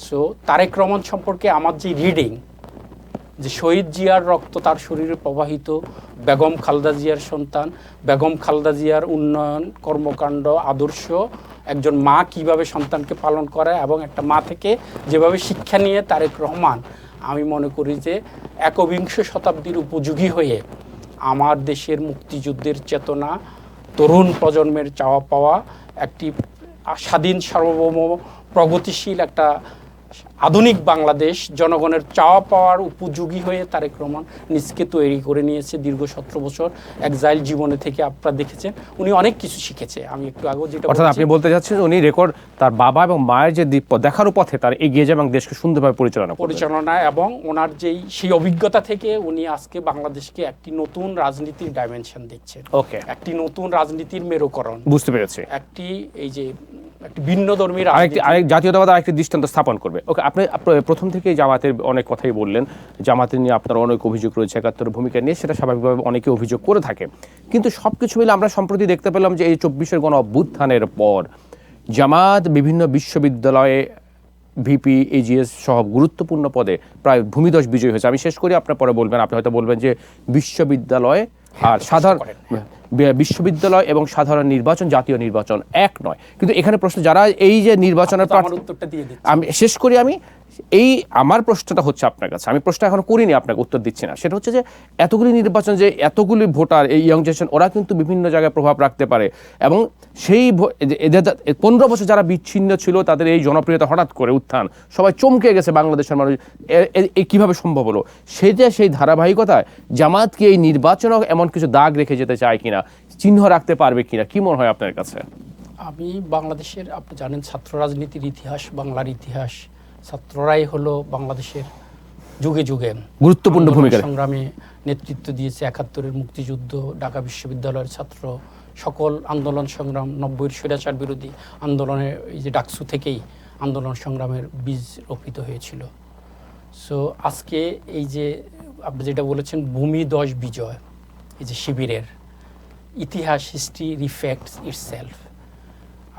সো তারেক রহমান সম্পর্কে আমার যে রিডিং, যে শহীদ জিয়ার রক্ত তার শরীরে প্রবাহিত, বেগম খালেদা জিয়ার সন্তান, বেগম খালেদা জিয়ার উন্নয়ন কর্মকাণ্ড, আদর্শ, একজন মা কিভাবে সন্তানকে পালন করে এবং একটা মা থেকে যেভাবে শিক্ষা নিয়ে তারেক রহমান, আমি মনে করি যে 21 শতাব্দীর উপযোগী হয়ে আমার দেশের মুক্তিযুদ্ধের চেতনা, তরুণ প্রজন্মের চাওয়া পাওয়া, একটি স্বাধীন, সার্বভৌম, প্রগতিশীল একটা আধুনিক বাংলাদেশ, জনগণের চাওয়া পাওয়ার উপযোগী হয়ে তারেক রহমান নিজকে তৈরি করে নিয়েছে। দীর্ঘ 17 বছর এক্সাইল জীবনে থেকে আপনারা দেখেছেন উনি অনেক কিছু শিখেছে। আমি একটু আগে যেটা অর্থাৎ আপনি বলতে যাচ্ছেন উনি রেকর্ড তার বাবা এবং মায়ের যে দেখার পথে তার এগিয়ে যায় এবং দেশকে সুন্দরভাবে পরিচালনা এবং ওনার সেই অভিজ্ঞতা থেকে উনি আজকে বাংলাদেশকে একটি নতুন রাজনীতির ডাইমেনশন দিচ্ছেন, একটি নতুন রাজনীতির মেরুকরণ, বুঝতে পেরেছি, একটি এই যে ভিন্ন ধর্মীর আরেক জাতীয়তাবাদ আরেকটি দৃষ্টান্ত স্থাপন করবে। আপনি প্রথম থেকেই জামাতের অনেক কথাই বললেন, জামাতের নিয়ে আপনার অনেক অভিযোগ রয়েছে, 71 ভূমিকা নিয়ে, সেটা স্বাভাবিকভাবে অনেকে অভিযোগ করে থাকে। কিন্তু সবকিছু মিলে আমরা সম্প্রতি দেখতে পেলাম যে এই 24-এর গণ অভ্যুত্থানের পর জামাত বিভিন্ন বিশ্ববিদ্যালয়ে ভিপি, এজিএস সহ গুরুত্বপূর্ণ পদে প্রায় ভূমিধস বিজয়ী হয়েছে। আমি শেষ করি, আপনার পরে বলবেন। আপনি হয়তো বলবেন যে বিশ্ববিদ্যালয় আর বিশ্ববিদ্যালয় এবং সাধারণ নির্বাচন, জাতীয় নির্বাচন এক নয়। কিন্তু এখানে প্রশ্ন, যারা এই যে নির্বাচনের আমি শেষ করি, আমার প্রশ্নটা হচ্ছে আপনার কাছে, আমি প্রশ্ন এখনো করিনি, আপনাকে উত্তর দিচ্ছি না। সেটা হচ্ছে যে এতগুলি নির্বাচন, যে এতগুলি ভোটার, এই ইয়ং জেনারেশন, ওরা কিন্তু বিভিন্ন জায়গায় প্রভাব রাখতে পারে এবং সেই 15 বছর যারা বিচ্ছিন্ন ছিল তাদের এই জনপ্রিয়তা হঠাৎ করে উত্থান, সবাই চমকে গেছে বাংলাদেশের মানুষ, কিভাবে সম্ভব হলো? সেই ধারাবাহিকতায় জামাত কি এই নির্বাচনও এমন কিছু দাগ রেখে যেতে চায় কিনা, চিহ্ন রাখতে পারবে কিনা, কি মনে হয় আপনার কাছে? আমি বাংলাদেশের, আপনি জানেন, ছাত্র রাজনীতির ইতিহাস, বাংলার ইতিহাস, ছাত্ররাই হলো বাংলাদেশের যুগে যুগে গুরুত্বপূর্ণ ভূমিকা সংগ্রামে নেতৃত্ব দিয়েছে। 71-এর মুক্তিযুদ্ধ, ঢাকা বিশ্ববিদ্যালয়ের ছাত্র, সকল আন্দোলন সংগ্রাম, 90-এর স্বৈরাচার বিরোধী আন্দোলনের এই যে ডাকসু থেকেই আন্দোলন সংগ্রামের বীজ রোপিত হয়েছিল। সো আজকে এই যে আপনি যেটা বলেছেন ভূমিধস বিজয়, এই যে শিবিরের ইতিহাস, হিস্ট্রি রিফ্লেক্টস ইটসেলফ।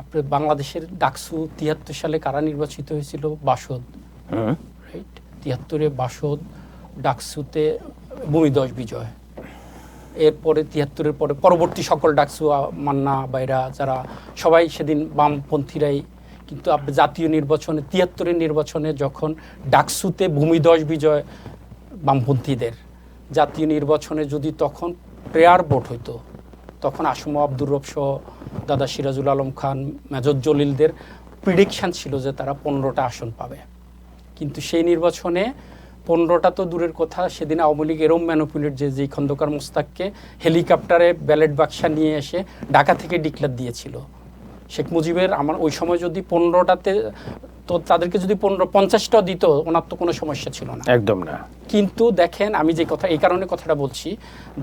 আপনি বাংলাদেশের ডাকসু 73 সালে কারা নির্বাচিত হয়েছিল? বাসদ, রাইট? 73-এ বাসদ, ডাকসুতে ভূমিধস বিজয়। এরপরে 73-এর পরে পরবর্তী সকল ডাকসু, মান্না, বাইরা, যারা সবাই সেদিন বামপন্থীরাই। কিন্তু আপনি জাতীয় নির্বাচনে, 73-এর নির্বাচনে যখন ডাকসুতে ভূমিধস বিজয় বামপন্থীদের, জাতীয় নির্বাচনে যদি তখন প্রেয়ার ভোট হইতো, তখন আসম আব্দুর রব সহ দাদা সিরাজুল আলম খান, মেজর জলিলদের প্রিডিকশন ছিল যে তারা 15টা আসন পাবে, কিন্তু সেই নির্বাচনে 15টা তো দূরের কথা, সেদিন আওয়ামী লীগ এরম ম্যানুপুলেট যে খন্দকার মোস্তাককে হেলিকপ্টারে ব্যালট বাক্সা নিয়ে এসে ঢাকা থেকে ডিক্লেয়ার দিয়েছিল। শেখ মুজিবের আমার ওই সময় যদি 15টাতে, তো তাদেরকে যদি 50টাও দিত ওনার তো কোনো সমস্যা ছিল না, একদম না। কিন্তু দেখেন আমি যে কথা, এই কারণে কথাটা বলছি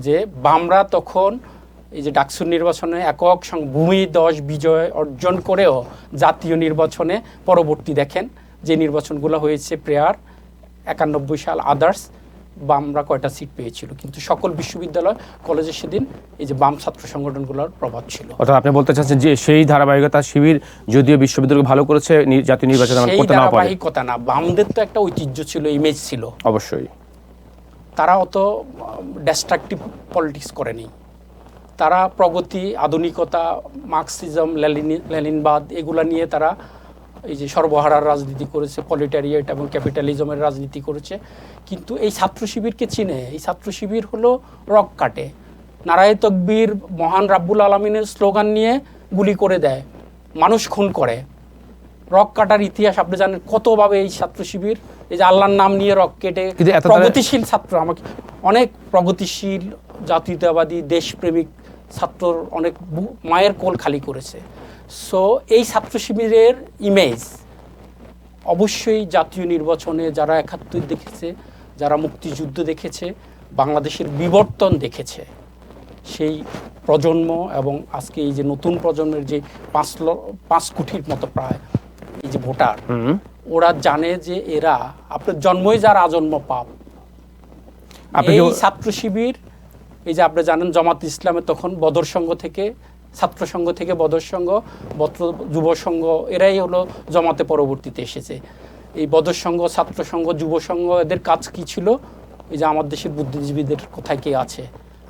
যে বামরা তখন এই যে ডাকসুর নির্বাচনে একক ভূমি 10 বিজয় অর্জন করেও জাতীয় নির্বাচনে পরবর্তী দেখেন যে নির্বাচনগুলো হয়েছে প্রেয়ার 91 সাল আদার্স, বামরা কয়টা সিট পেয়েছিল, কিন্তু সকল বিশ্ববিদ্যালয় কলেজে সেদিন এই যে বাম ছাত্র সংগঠনগুলোর প্রভাব ছিল। অর্থাৎ আপনি বলতে চাচ্ছেন যে সেই ধারাবাহিকতা শিবির যদিও বিশ্ববিদ্যালয় ভালো করেছে, জাতীয় নির্বাচনে সেই করতে না পারে, ধারাবাহিকতা না, বামদের তো একটা ঐতিহ্য ছিল, ইমেজ ছিল, অবশ্যই তারা অত ডেস্ট্রাকটিভ পলিটিক্স করেনি। তারা প্রগতি, আধুনিকতা, মার্কসিজম, লেনিনবাদ এগুলা নিয়ে তারা এই যে সর্বহারার রাজনীতি করেছে, প্রলেটারিয়েট এবং ক্যাপিটালিজমের রাজনীতি করেছে। কিন্তু এই ছাত্র শিবিরকে চিনে, এই ছাত্র শিবির হলো রক কাটে, নারায়ে তকবীর, মহান রাব্বুল আলামিনের স্লোগান নিয়ে গুলি করে দেয়, মানুষ খুন করে। রক কাটার ইতিহাস আপনি জানেন কতভাবে এই ছাত্র শিবির এই যে আল্লাহর নাম নিয়ে রক কেটে, প্রগতিশীল ছাত্র, আমাকে অনেক প্রগতিশীল জাতীয়তাবাদী দেশপ্রেমিক ছাত্রর অনেক মায়ের কোল খালি করেছে। সো এই ছাত্র শিবিরের ইমেজ অবশ্যই জাতীয় নির্বাচনে যারা 71 দেখেছে, যারা মুক্তিযুদ্ধ দেখেছে, বাংলাদেশের বিবর্তন দেখেছে, সেই প্রজন্ম এবং আজকে এই যে নতুন প্রজন্মের যে 5 কোটির মতো প্রায় এই যে ভোটার, ওরা জানে যে এরা আপনার জন্মই যার আজন্ম পাপ। এই ছাত্র শিবির, এই যে আপনি জানেন জামাত ইসলামে তখন বদর সংঘ থেকে, ছাত্র সংঘ থেকে বদর সংঘ, যুব সংঘ, এরাই হলো জামাতে পরবর্তীতে এসেছে। এই বদর সংঘ, ছাত্র সংঘ, যুব সংঘ, এদের কাজ কি ছিল? এই যে আমার দেশের বুদ্ধিজীবীদের কোথায় কে আছে,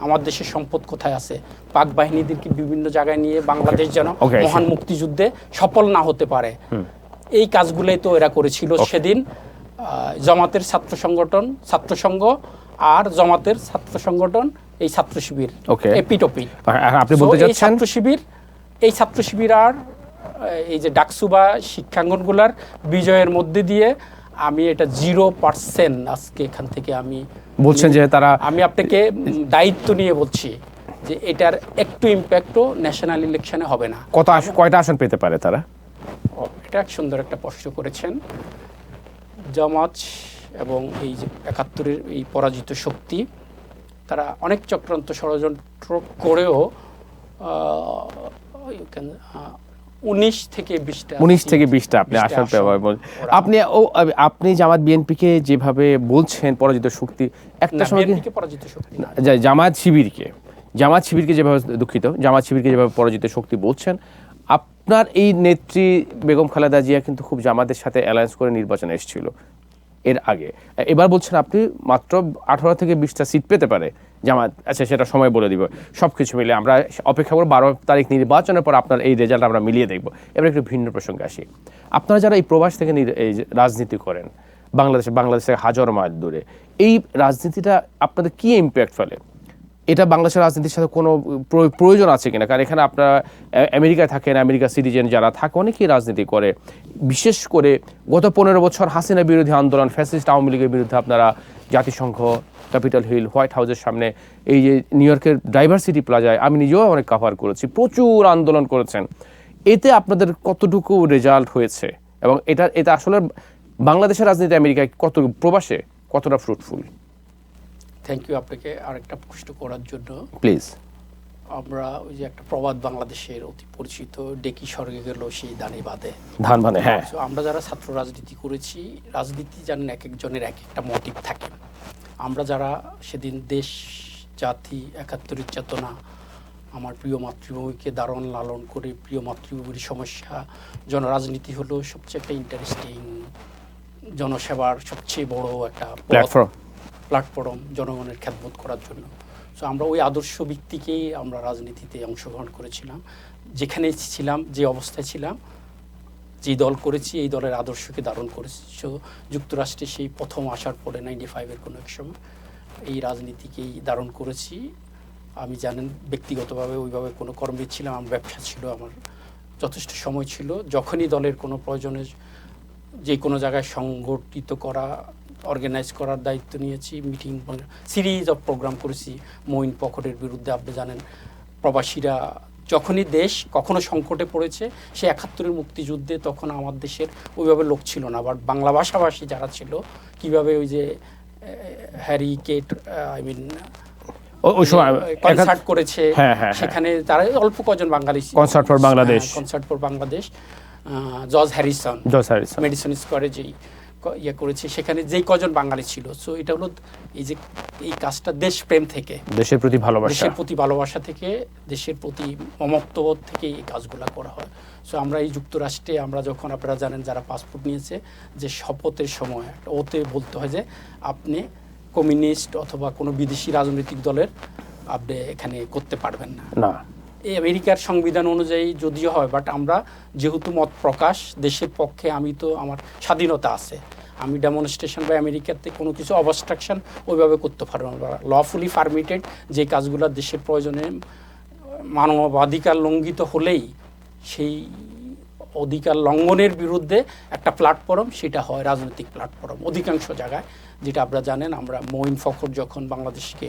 আমার দেশের সম্পদ কোথায় আছে, পাক বাহিনীদেরকে বিভিন্ন জায়গায় নিয়ে বাংলাদেশ যেন মহান মুক্তিযুদ্ধে সফল না হতে পারে, এই কাজগুলোই তো এরা করেছিল সেদিন। জামাতের ছাত্র সংগঠন, ছাত্র সংঘ আর জামাতের ছাত্র সংগঠন, এই ছাত্র শিবির এপিটপি। আপনি বলতে চাচ্ছেন ছাত্র শিবির, এই ছাত্র শিবির আর এই যে ডাকসু বা শিক্ষাঙ্গনগুলার বিজয়ের মধ্যে দিয়ে আমি এটা 0% আজকে এখান থেকে আমি বলছেন যে তারা, আমি আপনাকে দায়িত্ব নিয়ে বলছি যে এটার একটু ইম্প্যাক্টও ন্যাশনাল ইলেকশনে হবে না। কয়টা আসন পেতে পারে তারা? এটা সুন্দর একটা প্রশ্ন করেছেন। জামাত এবং এই যে 71-এর এই পরাজিত শক্তি, তারা অনেক চক্রান্ত ষড়যন্ত্র করেও 19 থেকে 20টা আপনি আসন আপনি জামাত বিএনপিকে যেভাবে বলছেন পরাজিত শক্তি, একটা সময় পরাজিত শক্তি না, জামাত শিবিরকে যেভাবে, দুঃখিত, জামাত শিবিরকে যেভাবে পরাজিত শক্তি বলছেন, আপনার এই নেত্রী বেগম খালেদা জিয়া কিন্তু খুব জামাতের সাথে অ্যালায়েন্স করে নির্বাচনে এসেছিল এর আগে। এবার বলছেন আপনি মাত্র 18 থেকে 20টা সিট পেতে পারে জামাত। আচ্ছা, সেটা সময় বলে দিব, সব কিছু মিলে আমরা অপেক্ষা করব 12 তারিখ নির্বাচনের পর আপনার এই রেজাল্ট আমরা মিলিয়ে দেখব। এবার একটু ভিন্ন প্রসঙ্গে আসি। আপনারা যারা এই প্রবাস থেকে এই রাজনীতি করেন, বাংলাদেশ থেকে হাজার মাইল দূরে, এই রাজনীতিটা আপনাদের কি ইম্প্যাক্ট ফেলে? এটা বাংলাদেশের রাজনীতির সাথে কোনো প্রয়োজন আছে কিনা? কারণ এখানে আপনারা আমেরিকায় থাকেন, আমেরিকা সিটিজেন যারা থাকে অনেকেই রাজনীতি করে। বিশেষ করে গত 15 বছর হাসিনা বিরোধী আন্দোলন, ফ্যাসিস্ট আওয়ামী লীগের বিরুদ্ধে আপনারা জাতিসংঘ, ক্যাপিটাল হিল, হোয়াইট হাউসের সামনে, এই যে নিউ ইয়র্কের ডাইভার্সিটি প্লাজায় আমি নিজেও অনেক কভার করেছি, প্রচুর আন্দোলন করেছেন। এতে আপনাদের কতটুকু রেজাল্ট হয়েছে এবং এটা আসলে বাংলাদেশের রাজনীতি আমেরিকায় প্রবাসে কতটা ফ্রুটফুল? থ্যাংক ইউ আপনাকে আরেকটা প্রশ্ন করার জন্য। প্লিজ। আমরা ওই যে একটা প্রবাদ বাংলাদেশের অতি পরিচিত, ডেকি স্বর্গে গেল সেই দানে বাঁধে ধান বাঁধে। হ্যাঁ, আমরা যারা ছাত্র রাজনীতি করেছি, রাজনীতি জানেন এক একজনের এক একটা মোটিভ থাকে। আমরা যারা সেদিন দেশ, জাতি, 71-এর চেতনা, আমার প্রিয় মাতৃভূমিকে দারণ লালন করে, প্রিয় মাতৃভূমির সমস্যা, জনরাজনীতি হলো সবচেয়ে একটা ইন্টারেস্টিং, জনসেবার সবচেয়ে বড় একটা প্ল্যাটফর্ম জনগণের খেদমত করার জন্য। সো আমরা ওই আদর্শ ভিত্তিকেই আমরা রাজনীতিতে অংশগ্রহণ করেছিলাম। যেখানে ছিলাম, যে অবস্থায় ছিলাম, যে দল করেছি, এই দলের আদর্শকে ধারণ করেছি। সো যুক্তরাষ্ট্রে সেই প্রথম আসার পরে 95-এর কোনো এক সময় এই রাজনীতিকেই ধারণ করেছি আমি জানেন ব্যক্তিগতভাবে ওইভাবে কোনো কর্মী ছিলাম, আমার ব্যবসা ছিল, আমার যথেষ্ট সময় ছিল। যখনই দলের কোনো প্রয়োজনে যে কোনো জায়গায় সংগঠিত করা, অর্গানাইজ করার দায়িত্ব নিয়েছি। মিটিং, সিরিজ অফ প্রোগ্রাম করেছি মঈন পকেটের বিরুদ্ধে। আপনি জানেন প্রবাসীরা যখনই দেশ কখনো সংকটে পড়েছে, সে ৭১-এর মুক্তিযুদ্ধে তখন আমার দেশের ওইভাবে লোক ছিল না, বাট বাংলা ভাষাভাষী যারা ছিল কীভাবে ওই যে হ্যারি কেট ওই সময় কনসার্ট করেছে, হ্যাঁ, সেখানে তারা অল্প কজন বাঙালি, concert for Bangladesh, concert for Bangladesh, George Harrison Madison স্কোয়ারে যেই ইয়ে করেছে, সেখানে যেই কজন বাঙালি ছিল। সো এটা হলো এই যে এই কাজটা দেশপ্রেম থেকে, দেশের প্রতি ভালোবাসা থেকে, দেশের প্রতি মমত্ববোধ থেকে এই কাজগুলো করা হয়। সো আমরা এই যুক্তরাষ্ট্রে আমরা যখন, আপনারা জানেন যারা পাসপোর্ট নিয়েছে, যে শপথের সময় ওতে বলতে হয় যে আপনি কমিউনিস্ট অথবা কোনো বিদেশি রাজনৈতিক দলের আপনি এখানে করতে পারবেন না। এই আমেরিকার সংবিধান অনুযায়ী যদিও হয়, বাট আমরা যেহেতু মত প্রকাশ দেশের পক্ষে, আমি তো আমার স্বাধীনতা আছে, আমি ডেমনস্ট্রেশন বা আমেরিকাতে কোনো কিছু অবস্ট্রাকশন ওইভাবে করতে পারবো না। লফুলি পারমিটেড যে কাজগুলো দেশের প্রয়োজনে মানবাধিকার লঙ্ঘিত হলেই সেই অধিকার লঙ্ঘনের বিরুদ্ধে একটা প্ল্যাটফর্ম, সেটা হয় রাজনৈতিক প্ল্যাটফর্ম অধিকাংশ জায়গায়। যেটা আপনারা জানেন, আমরা মঈন ফখর যখন বাংলাদেশকে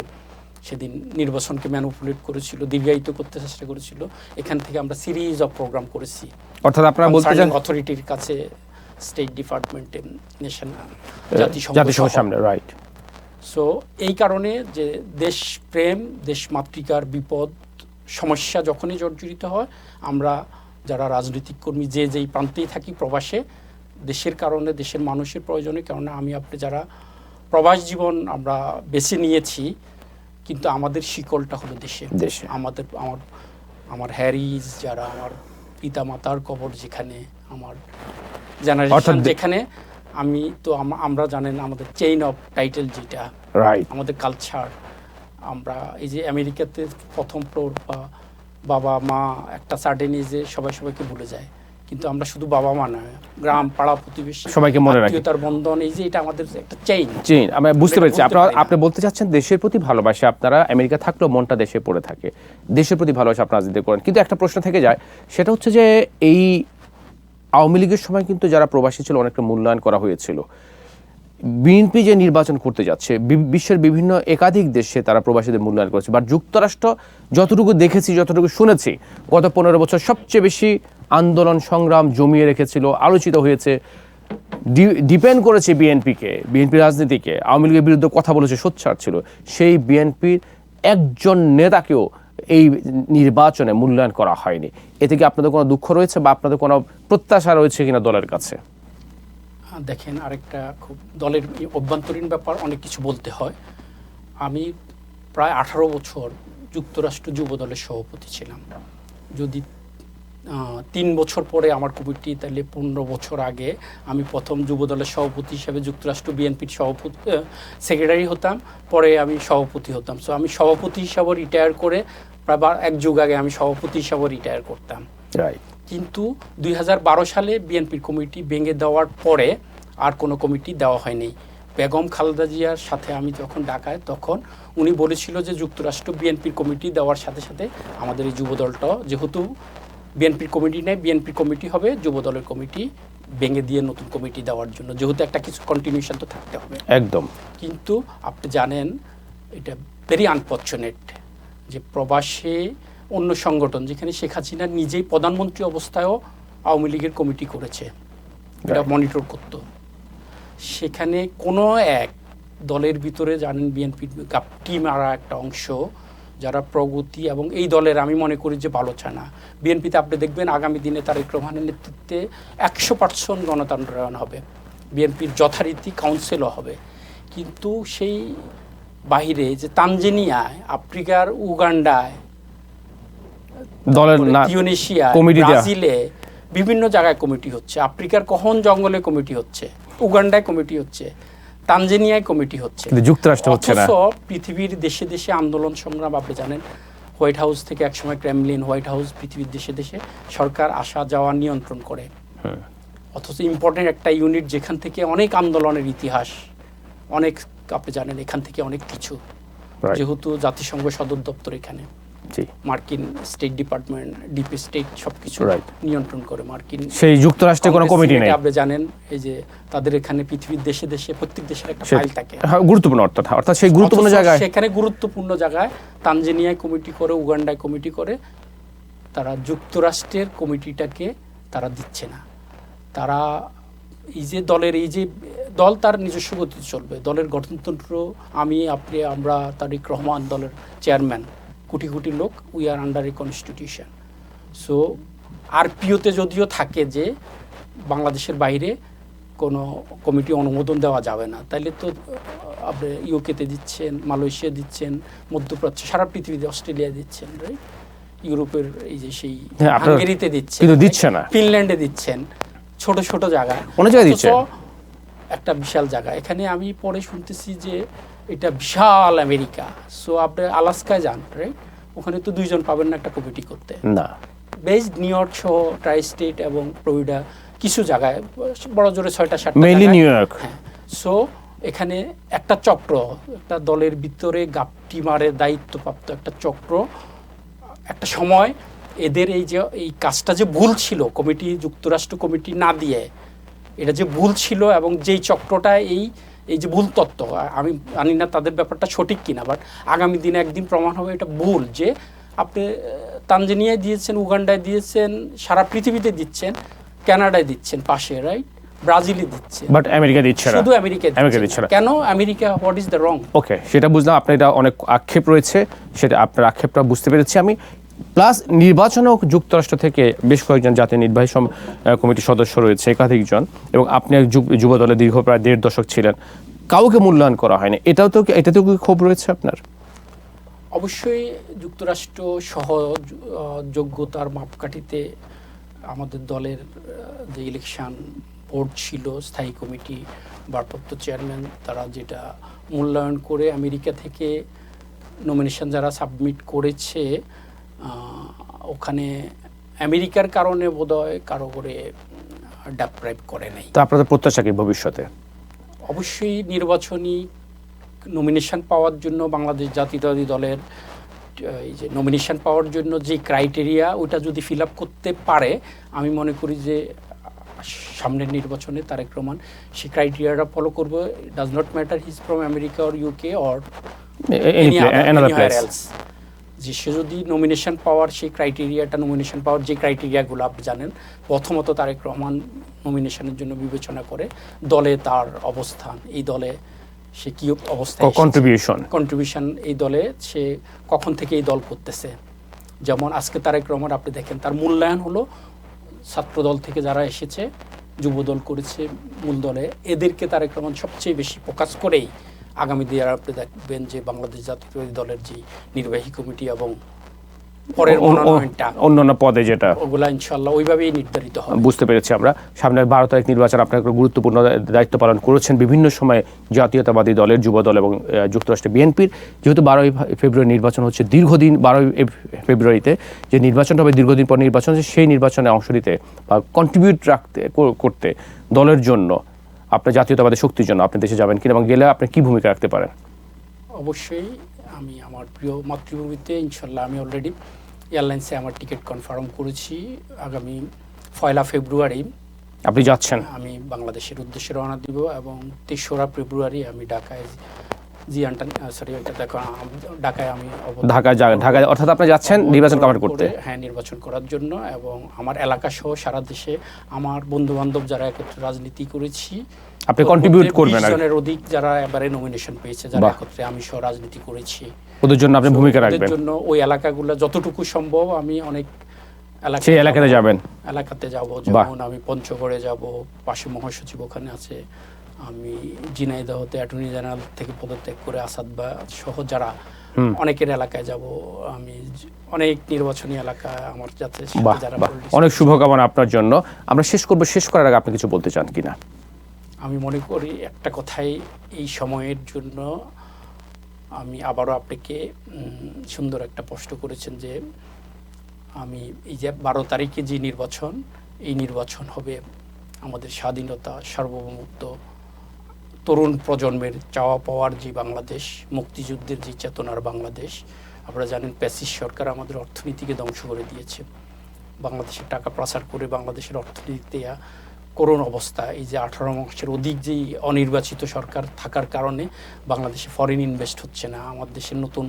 সেদিন নির্বাচনকে ম্যানিপুলেট করেছিল, দীর্ঘায়িত করতে চেষ্টা করেছিল, এখান থেকে আমরা সিরিজ অফ প্রোগ্রাম করেছি। অর্থাৎ আপনারা বলতে চান অথরিটির কাছে, স্টেট ডিপার্টমেন্টে, ন্যাশনাল, জাতিসংঘের সামনে, রাইট। সো এই কারণে যে দেশপ্রেম, দেশ মাতৃকার বিপদ সমস্যা যখনই জর্জরিত হয়, আমরা যারা রাজনৈতিক কর্মী যেই প্রান্তেই থাকি প্রবাসে, দেশের কারণে, দেশের মানুষের প্রয়োজনে, কারণে আমি আপনি যারা প্রবাস জীবন আমরা বেছে নিয়েছি, কিন্তু আমাদের শিকলটা হলো দেশে। আমার হ্যারিজ, যারা আমার পিতা মাতার কবর যেখানে, আমার জেনারেশন যেখানে, আমি তো আমরা জানেন আমাদের চেইন অফ টাইটেল যেটা, আমাদের কালচার, আমরা এই যে আমেরিকাতে প্রথম ফ্লোর বা বাবা মা একটা সার্টেন এজে সবাইকে ভুলে যায়, কিন্তু আমরা শুধু বাবা মা নয়, গ্রাম পাড়া প্রতিবেশী সবাইকে মনে রাখি, আত্মীয়তার বন্ধন, এই যে এটা আমাদের একটা চেইন। আমরা বুঝতে পেরেছি। আপনি বলতে চাচ্ছেন দেশের প্রতি ভালোবাসা, আপনারা আমেরিকা থাকলেও মনটা দেশে পড়ে থাকে, দেশের প্রতি ভালোবাসা আপনারা রাজনীতি করেন। কিন্তু একটা প্রশ্ন থেকে যায়, সেটা হচ্ছে যে এই আওয়ামী লীগের সময় কিন্তু যারা প্রবাসী ছিল অনেকটা মূল্যায়ন করা হয়েছিল। বিএনপি যে নির্বাচন করতে যাচ্ছে, বিশ্বের বিভিন্ন একাধিক দেশে তারা প্রবাসীদের মূল্যায়ন করেছে, বাট যুক্তরাষ্ট্র যতটুকু দেখেছি, যতটুকু শুনেছি, গত 15 বছর সবচেয়ে বেশি আন্দোলন সংগ্রাম জমিয়ে রেখেছিল, আলোচিত হয়েছে, ডিপেন্ড করেছে বিএনপি রাজনীতিকে, আওয়ামী লীগের বিরুদ্ধে কথা বলেছে, সোচ্চার ছিল। সেই বিএনপির একজন নেতাকেও এই নির্বাচনে মূল্যায়ন করা হয়নি। এতে কি আপনাদের কোনো দুঃখ রয়েছে বা আপনাদের কোনো প্রত্যাশা রয়েছে কিনা দলের কাছে? দেখেন, আরেকটা খুব দলের অভ্যন্তরীণ ব্যাপার, অনেক কিছু বলতে হয়। আমি প্রায় 18 বছর যুক্তরাষ্ট্র যুব দলের সভাপতি ছিলাম। যদি 3 বছর পরে আমার কমিটি, তাহলে 15 বছর আগে আমি প্রথম যুব দলের সভাপতি হিসেবে যুক্তরাষ্ট্র বিএনপির সেক্রেটারি হতাম, পরে আমি সভাপতি হতাম। সো আমি সভাপতি হিসাবে রিটায়ার করে প্রায় 1 যুগ আগে আমি সভাপতি হিসাবে রিটায়ার করতাম। কিন্তু 2012 সালে বিএনপির কমিটি ভেঙে দেওয়ার পরে আর কোনো কমিটি দেওয়া হয়নি। বেগম খালেদা জিয়ার সাথে আমি যখন ঢাকায়, তখন উনি বলেছিল যে যুক্তরাষ্ট্র বিএনপির কমিটি দেওয়ার সাথে সাথে আমাদের এই যুবদলটাও, যেহেতু বিএনপির কমিটি নেই, বিএনপির কমিটি হবে, যুবদলের কমিটি ভেঙে দিয়ে নতুন কমিটি দেওয়ার জন্য, যেহেতু একটা কিছু কন্টিনিউশন তো থাকতে হবে একদম। কিন্তু আপনি জানেন, এটা ভেরি আনফর্চুনেট যে প্রবাসে অন্য সংগঠন, যেখানে শেখ হাসিনা নিজেই প্রধানমন্ত্রী অবস্থায়ও আওয়ামী লীগের কমিটি করেছে, এটা মনিটর করত, সেখানে কোনো এক দলের ভিতরে জানেন বিএনপির গাপটি মারা একটা অংশ, যারা প্রগতি এবং এই দলের আমি মনে করি যে ভালো চায় না। বিএনপিতে আপনি দেখবেন আগামী দিনে তারেক রহমানের নেতৃত্বে 100% গণতান্ত্রিক হবে, বিএনপির যথারীতি কাউন্সিলও হবে। কিন্তু সেই বাহিরে যে তানজানিয়ায়, আফ্রিকার উগান্ডায়, ইন্দোনেশিয়ায়, ব্রাজিলে বিভিন্ন জায়গায় কমিটি হচ্ছে, আফ্রিকার কখন জঙ্গলে কমিটি হচ্ছে, উগান্ডায় কমিটি হচ্ছে, তানজানিয়ায় কমিটি হচ্ছে, যুক্তরাষ্ট্র হচ্ছে না। পৃথিবীর দেশে দেশে আন্দোলন সংগ্রাম, আপনি জানেন হোয়াইট হাউস থেকে একসময় ক্রেমলিন, হোয়াইট হাউস, পৃথিবীর দেশে দেশে সরকার আসা যাওয়া নিয়ন্ত্রণ করে। অথচ ইম্পর্টেন্ট একটা ইউনিট, যেখান থেকে অনেক আন্দোলনের ইতিহাস, অনেক আপনি জানেন, এখান থেকে অনেক কিছু Right. যেহেতু জাতিসংঘ সদর দপ্তর এখানে, জি, মার্কিন স্টেট ডিপার্টমেন্ট, ডিপি স্টেট সবকিছু Right. নিয়ন্ত্রণ করে মার্কিন। সেই যুক্তরাষ্ট্রে কোনো কংগ্রেস কমিটি সিনেটে নেই। আপনি জানেন এই যে তাদের এখানে পৃথিবীর দেশে দেশে প্রত্যেক দেশের একটা সে- ফাইল থাকে। হ্যাঁ, গুরুত্বপূর্ণ অর্থাৎ সেই গুরুত্বপূর্ণ অথচ জায়গায় সেখানে গুরুত্বপূর্ণ জায়গায় তানজানিয়ায় কমিটি করে, উগান্ডায় কমিটি করে, তারা যুক্তরাষ্ট্রের কমিটিটাকে তারা দিচ্ছে না। তারা এই যে দলের এই যে দল তার নিজস্ব গতিতে চলবে, দলের গঠনতন্ত্র, আমি আপনি আমরা তারেক রহমান দলের চেয়ারম্যান, কোটি কোটি লোক, we are under a constitution. So আরপিওতে যদিও থাকে যে বাংলাদেশের বাইরে কোনো কমিটি অনুমোদন দেওয়া যাবে না, তাইলে তো আপনি ইউকেতে দিচ্ছেন, মালয়েশিয়া দিচ্ছেন, মধ্যপ্রাচ্য, সারা পৃথিবীতে, অস্ট্রেলিয়া দিচ্ছেন, রাইট? ইউরোপের এই যে সেই হ্যাঁ, আপনারা- হাঙ্গেরিতে দিচ্ছেন, কিন্তু দিচ্ছে না। ফিনল্যান্ডে দিচ্ছেন, ছোট ছোট জায়গায়, অনেক জায়গায় অথচ দিচ্ছে। একটা বিশাল জায়গা। এখানে আমি পরে শুনতেছি যে এটা বিশাল আমেরিকা। সো আপনি আলাস্কায় যান, রাইট? ওখানে তো 2 জন পাবেন না একটা কমিটি করতে। না, বেশ নিউ ইয়র্ক সহ ট্রাই স্টেট এবং ফ্লোরিডা কিছু জায়গায়, বড় জোরে 6টা-7টা মেইনলি জায়গায়। New York. হ্যাঁ। সো এখানে একটা চক্র, একটা দলের ভিতরে গাপটি মারে দায়িত্বপ্রাপ্ত একটা চক্র, একটা সময় এদের এই যে এই কাজটা যে ভুল ছিল, কমিটি, যুক্তরাষ্ট্র কমিটি না দিয়ে, এটা যে ভুল ছিল, এবং যেই চক্রটা এই যে ভুল তত্ত্ব, আমি জানি না তাদের ব্যাপারটা সঠিক কিনা, বাট আগামী দিনে একদিন প্রমাণ হবে এটা ভুল, যে আপনি তানজানিয়ায় দিয়েছেন, উগান্ডায় দিয়েছেন, সারা পৃথিবীতে দিচ্ছেন, কানাডায় দিচ্ছেন পাশে, রাইট? ব্রাজিলে দিচ্ছেন, বাট আমেরিকা দিচ্ছে না। শুধু আমেরিকা দিচ্ছে না। কেন America? What is the wrong? Okay, সেটা বুঝলাম। আপনার এটা অনেক আক্ষেপ রয়েছে, সেটা আপনার আক্ষেপটা বুঝতে পেরেছি আমি। প্লাস নির্বাচনও যুক্তরাষ্ট্র থেকে বেশ কয়েকজন জাতীয় নির্বাহী কমিটির সদস্য রয়েছে, একাধিকজন, এবং আপনি এক যুব দলে দীর্ঘ প্রায় 1.5 দশক ছিলেন, কাউকে মূল্যায়ন করা হয়নি। এটাতেও কি ক্ষোভ রয়েছে আপনার? অবশ্যই যুক্তরাষ্ট্র সহ যোগ্যতার মাপকাঠিতে আমাদের দলের যে ইলেকশন বোর্ড ছিল, স্থায়ী কমিটি, ভারপ্রাপ্ত চেয়ারম্যান, তারা যেটা মূল্যায়ন করে আমেরিকা থেকে নমিনেশন যারা সাবমিট করেছে, ওখানে আমেরিকার কারণে বোধহয় কারো করে ডেপ্রাইভ করে নাই। তো আপনাদের প্রত্যাশা কি ভবিষ্যতে? অবশ্যই নির্বাচনী নমিনেশন পাওয়ার জন্য বাংলাদেশ জাতীয়তাবাদী দলের এই যে নমিনেশন পাওয়ার জন্য যে ক্রাইটেরিয়া, ওটা যদি ফিল আপ করতে পারে, আমি মনে করি যে সামনের নির্বাচনে তারেক রহমান সেই ক্রাইটেরিয়াটা ফলো করবে। Does not matter his from America or UK or anywhere else, যে সে যদি নমিনেশন পাওয়ার সেই ক্রাইটেরিয়াটা, নমিনেশন পাওয়ার যে ক্রাইটেরিয়াগুলো আপনি জানেন, প্রথমত তারেক রহমান নমিনেশনের জন্য বিবেচনা করে দলে তার অবস্থান, এই দলে সে কী অবস্থায়, কন্ট্রিবিউশন এই দলে সে কখন থেকে এই দল করতেছে। যেমন আজকে তারেক রহমান আপনি দেখেন, তার মূল্যায়ন হলো ছাত্র দল থেকে যারা এসেছে, যুব দল করেছে, মূল দলে, এদেরকে তারেক রহমান সবচেয়ে বেশি ফোকাস করেই আগামী দিনে আপনি দেখবেন যে বাংলাদেশ জাতীয়তাবাদী দলের যে নির্বাহী কমিটি এবং পরের মনোনয়নটা অন্যান্য পদে যেটা, ওগুলা ইনশাআল্লাহ ওইভাবেই নির্ধারিত হবে। বুঝতে পেরেছি আমরা। সামনে 12 তারিখ নির্বাচন, আপনার একটা গুরুত্বপূর্ণ দায়িত্ব পালন করেছেন বিভিন্ন সময়ে জাতীয়তাবাদী দলের, যুব দল এবং যুক্তরাষ্ট্রে বিএনপির। যেহেতু 12 ফেব্রুয়ারি নির্বাচন হচ্ছে, দীর্ঘদিন 12 ফেব্রুয়ারিতে যে নির্বাচনটা হবে, দীর্ঘদিন পর নির্বাচন হচ্ছে, সেই নির্বাচনে অংশ নিতে বা কন্ট্রিবিউট করতে দলের জন্য, আপনার জাতীয়তাবাদী শক্তির জন্য আপনি দেশে যাবেন কিনা, এবং গেলে আপনি কি ভূমিকা রাখতে পারেন? অবশ্যই আমি আমার প্রিয় মাতৃভূমিতে ইনশাল্লাহ, আমি অলরেডি এয়ারলাইন্সে আমার টিকিট কনফার্ম করেছি। আগামী 1 ফেব্রুয়ারি আপনি যাচ্ছেন? আমি বাংলাদেশের উদ্দেশ্যে রওনা দিব, এবং 3রা ফেব্রুয়ারি আমি ঢাকায় ঢাকায় আমি ঢাকায়, অর্থাৎ আপনি যাচ্ছেন নির্বাচন কভার করতে? হ্যাঁ, নির্বাচন করার জন্য, এবং আমার এলাকা সহ সারা দেশে আমার বন্ধু বান্ধব যারা একত্রে রাজনীতি করেছি, আপনি কন্ট্রিবিউট করবেন, 20 জনের অধিক যারা এবারে নমিনেশন পেয়েছে, যারা একত্রে আমি সহ রাজনীতি করেছি, ওদের জন্য আপনি ভূমিকা রাখবেন। ওদের জন্য ওই এলাকাগুলো যতটুকু সম্ভব আমি অনেক সেই এলাকাতে যাবেন? এলাকাতে যাব, যেমন আমি পঞ্চগড়ে যাব, পাশে মহাসচিব ওখানে আছে, আমি ঝিনাইদহতে অ্যাটর্নি জেনারেল থেকে পদত্যাগ করে আসাদ বা সহ যারা অনেকের এলাকায় যাব, আমি অনেক নির্বাচনী এলাকা আমার যাতে যারা। অনেক শুভকামনা আপনার জন্য। আমরা শেষ করার আগে আপনি কিছু বলতে চান কিনা? আমি মনে করি একটা কথাই, এই সময়ের জন্য আমি আবারও আপনাকে সুন্দর একটা প্রশ্ন করেছেন যে আমি এই যে 12 তারিখে যে নির্বাচন, এই নির্বাচন হবে আমাদের স্বাধীনতা, সার্বভৌমত্ব, তরুণ প্রজন্মের চাওয়া পাওয়ার যে বাংলাদেশ, মুক্তিযুদ্ধের যে চেতনার বাংলাদেশ। আপনারা জানেন প্যাসিস্ট সরকার আমাদের অর্থনীতিকে ধ্বংস করে দিয়েছে, বাংলাদেশের টাকা পাচার করে বাংলাদেশের অর্থনীতিতে করুণ অবস্থা। এই যে 18 মাসের অধিক যেই অনির্বাচিত সরকার থাকার কারণে বাংলাদেশে ফরেন ইনভেস্ট হচ্ছে না, আমাদের দেশের নতুন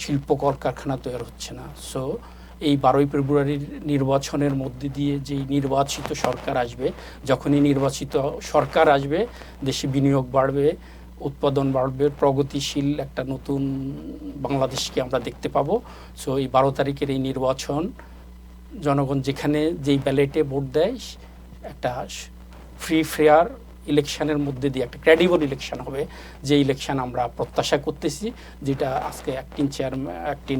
শিল্প কলকারখানা তৈরি হচ্ছে না। সো এই 12ই ফেব্রুয়ারির নির্বাচনের মধ্যে দিয়ে যেই নির্বাচিত সরকার আসবে, যখনই নির্বাচিত সরকার আসবে দেশে বিনিয়োগ বাড়বে, উৎপাদন বাড়বে, প্রগতিশীল একটা নতুন বাংলাদেশকে আমরা দেখতে পাবো। সো এই 12 তারিখের এই নির্বাচন জনগণ যেখানে যেই ব্যালেটে ভোট দেয় একটা ফ্রি ফেয়ার ইলেকশনের মধ্যে দিয়ে একটা ক্রেডিবল ইলেকশন হবে, যে ইলেকশন আমরা প্রত্যাশা করতেছি, যেটা আজকে অ্যাক্টিং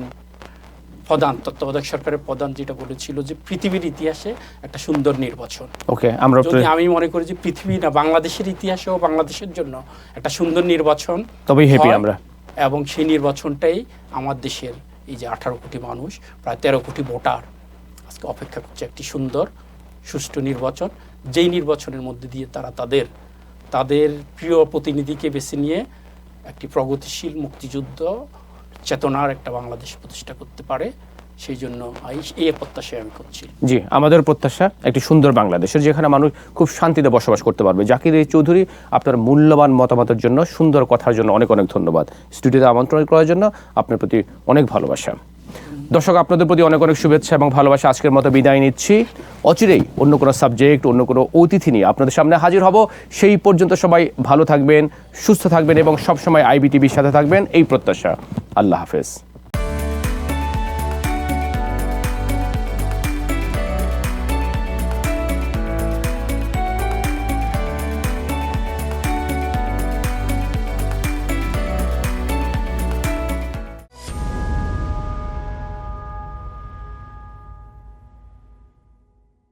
প্রধান তত্ত্বাবধায়ক সরকারের প্রধান যেটা বলেছিল যে পৃথিবীর ইতিহাসে একটা সুন্দর নির্বাচন। ওকে, আমরা যদি আমি মনে করি যে পৃথিবী না বাংলাদেশের ইতিহাসেও বাংলাদেশের জন্য একটা সুন্দর নির্বাচন, তবেই হ্যাপি আমরা। এবং সেই নির্বাচনটাই আমার দেশের এই যে 18 কোটি মানুষ, প্রায় 13 কোটি ভোটার আজকে অপেক্ষা করছে একটি সুন্দর সুষ্ঠু নির্বাচন, যেই নির্বাচনের মধ্যে দিয়ে তারা তাদের প্রিয় প্রতিনিধিকে বেছে নিয়ে একটি প্রগতিশীল মুক্তিযুদ্ধ চেতনার একটা বাংলাদেশ প্রতিষ্ঠা করতে পারে। সেই জন্য এই প্রত্যাশায় আমি করছি। জি, আমাদের প্রত্যাশা একটি সুন্দর বাংলাদেশের, যেখানে মানুষ খুব শান্তিতে বসবাস করতে পারবে। জাকির চৌধুরী, আপনার মূল্যবান মতামতের জন্য, সুন্দর কথার জন্য অনেক অনেক ধন্যবাদ। স্টুডিওতে আমন্ত্রণ করার জন্য আপনার প্রতি অনেক ভালোবাসা। দর্শক, আপনাদের প্রতি অনেক অনেক শুভেচ্ছা এবং ভালোবাসা। আজকের মতো বিদায় নিচ্ছি। অচিরেই অন্য কোনো সাবজেক্ট, অন্য কোনো অতিথি নিয়ে আপনাদের সামনে হাজির হব। সেই পর্যন্ত সবাই ভালো থাকবেন, সুস্থ থাকবেন এবং সবসময় IBTVর সাথে থাকবেন, এই প্রত্যাশা। আল্লাহ হাফেজ।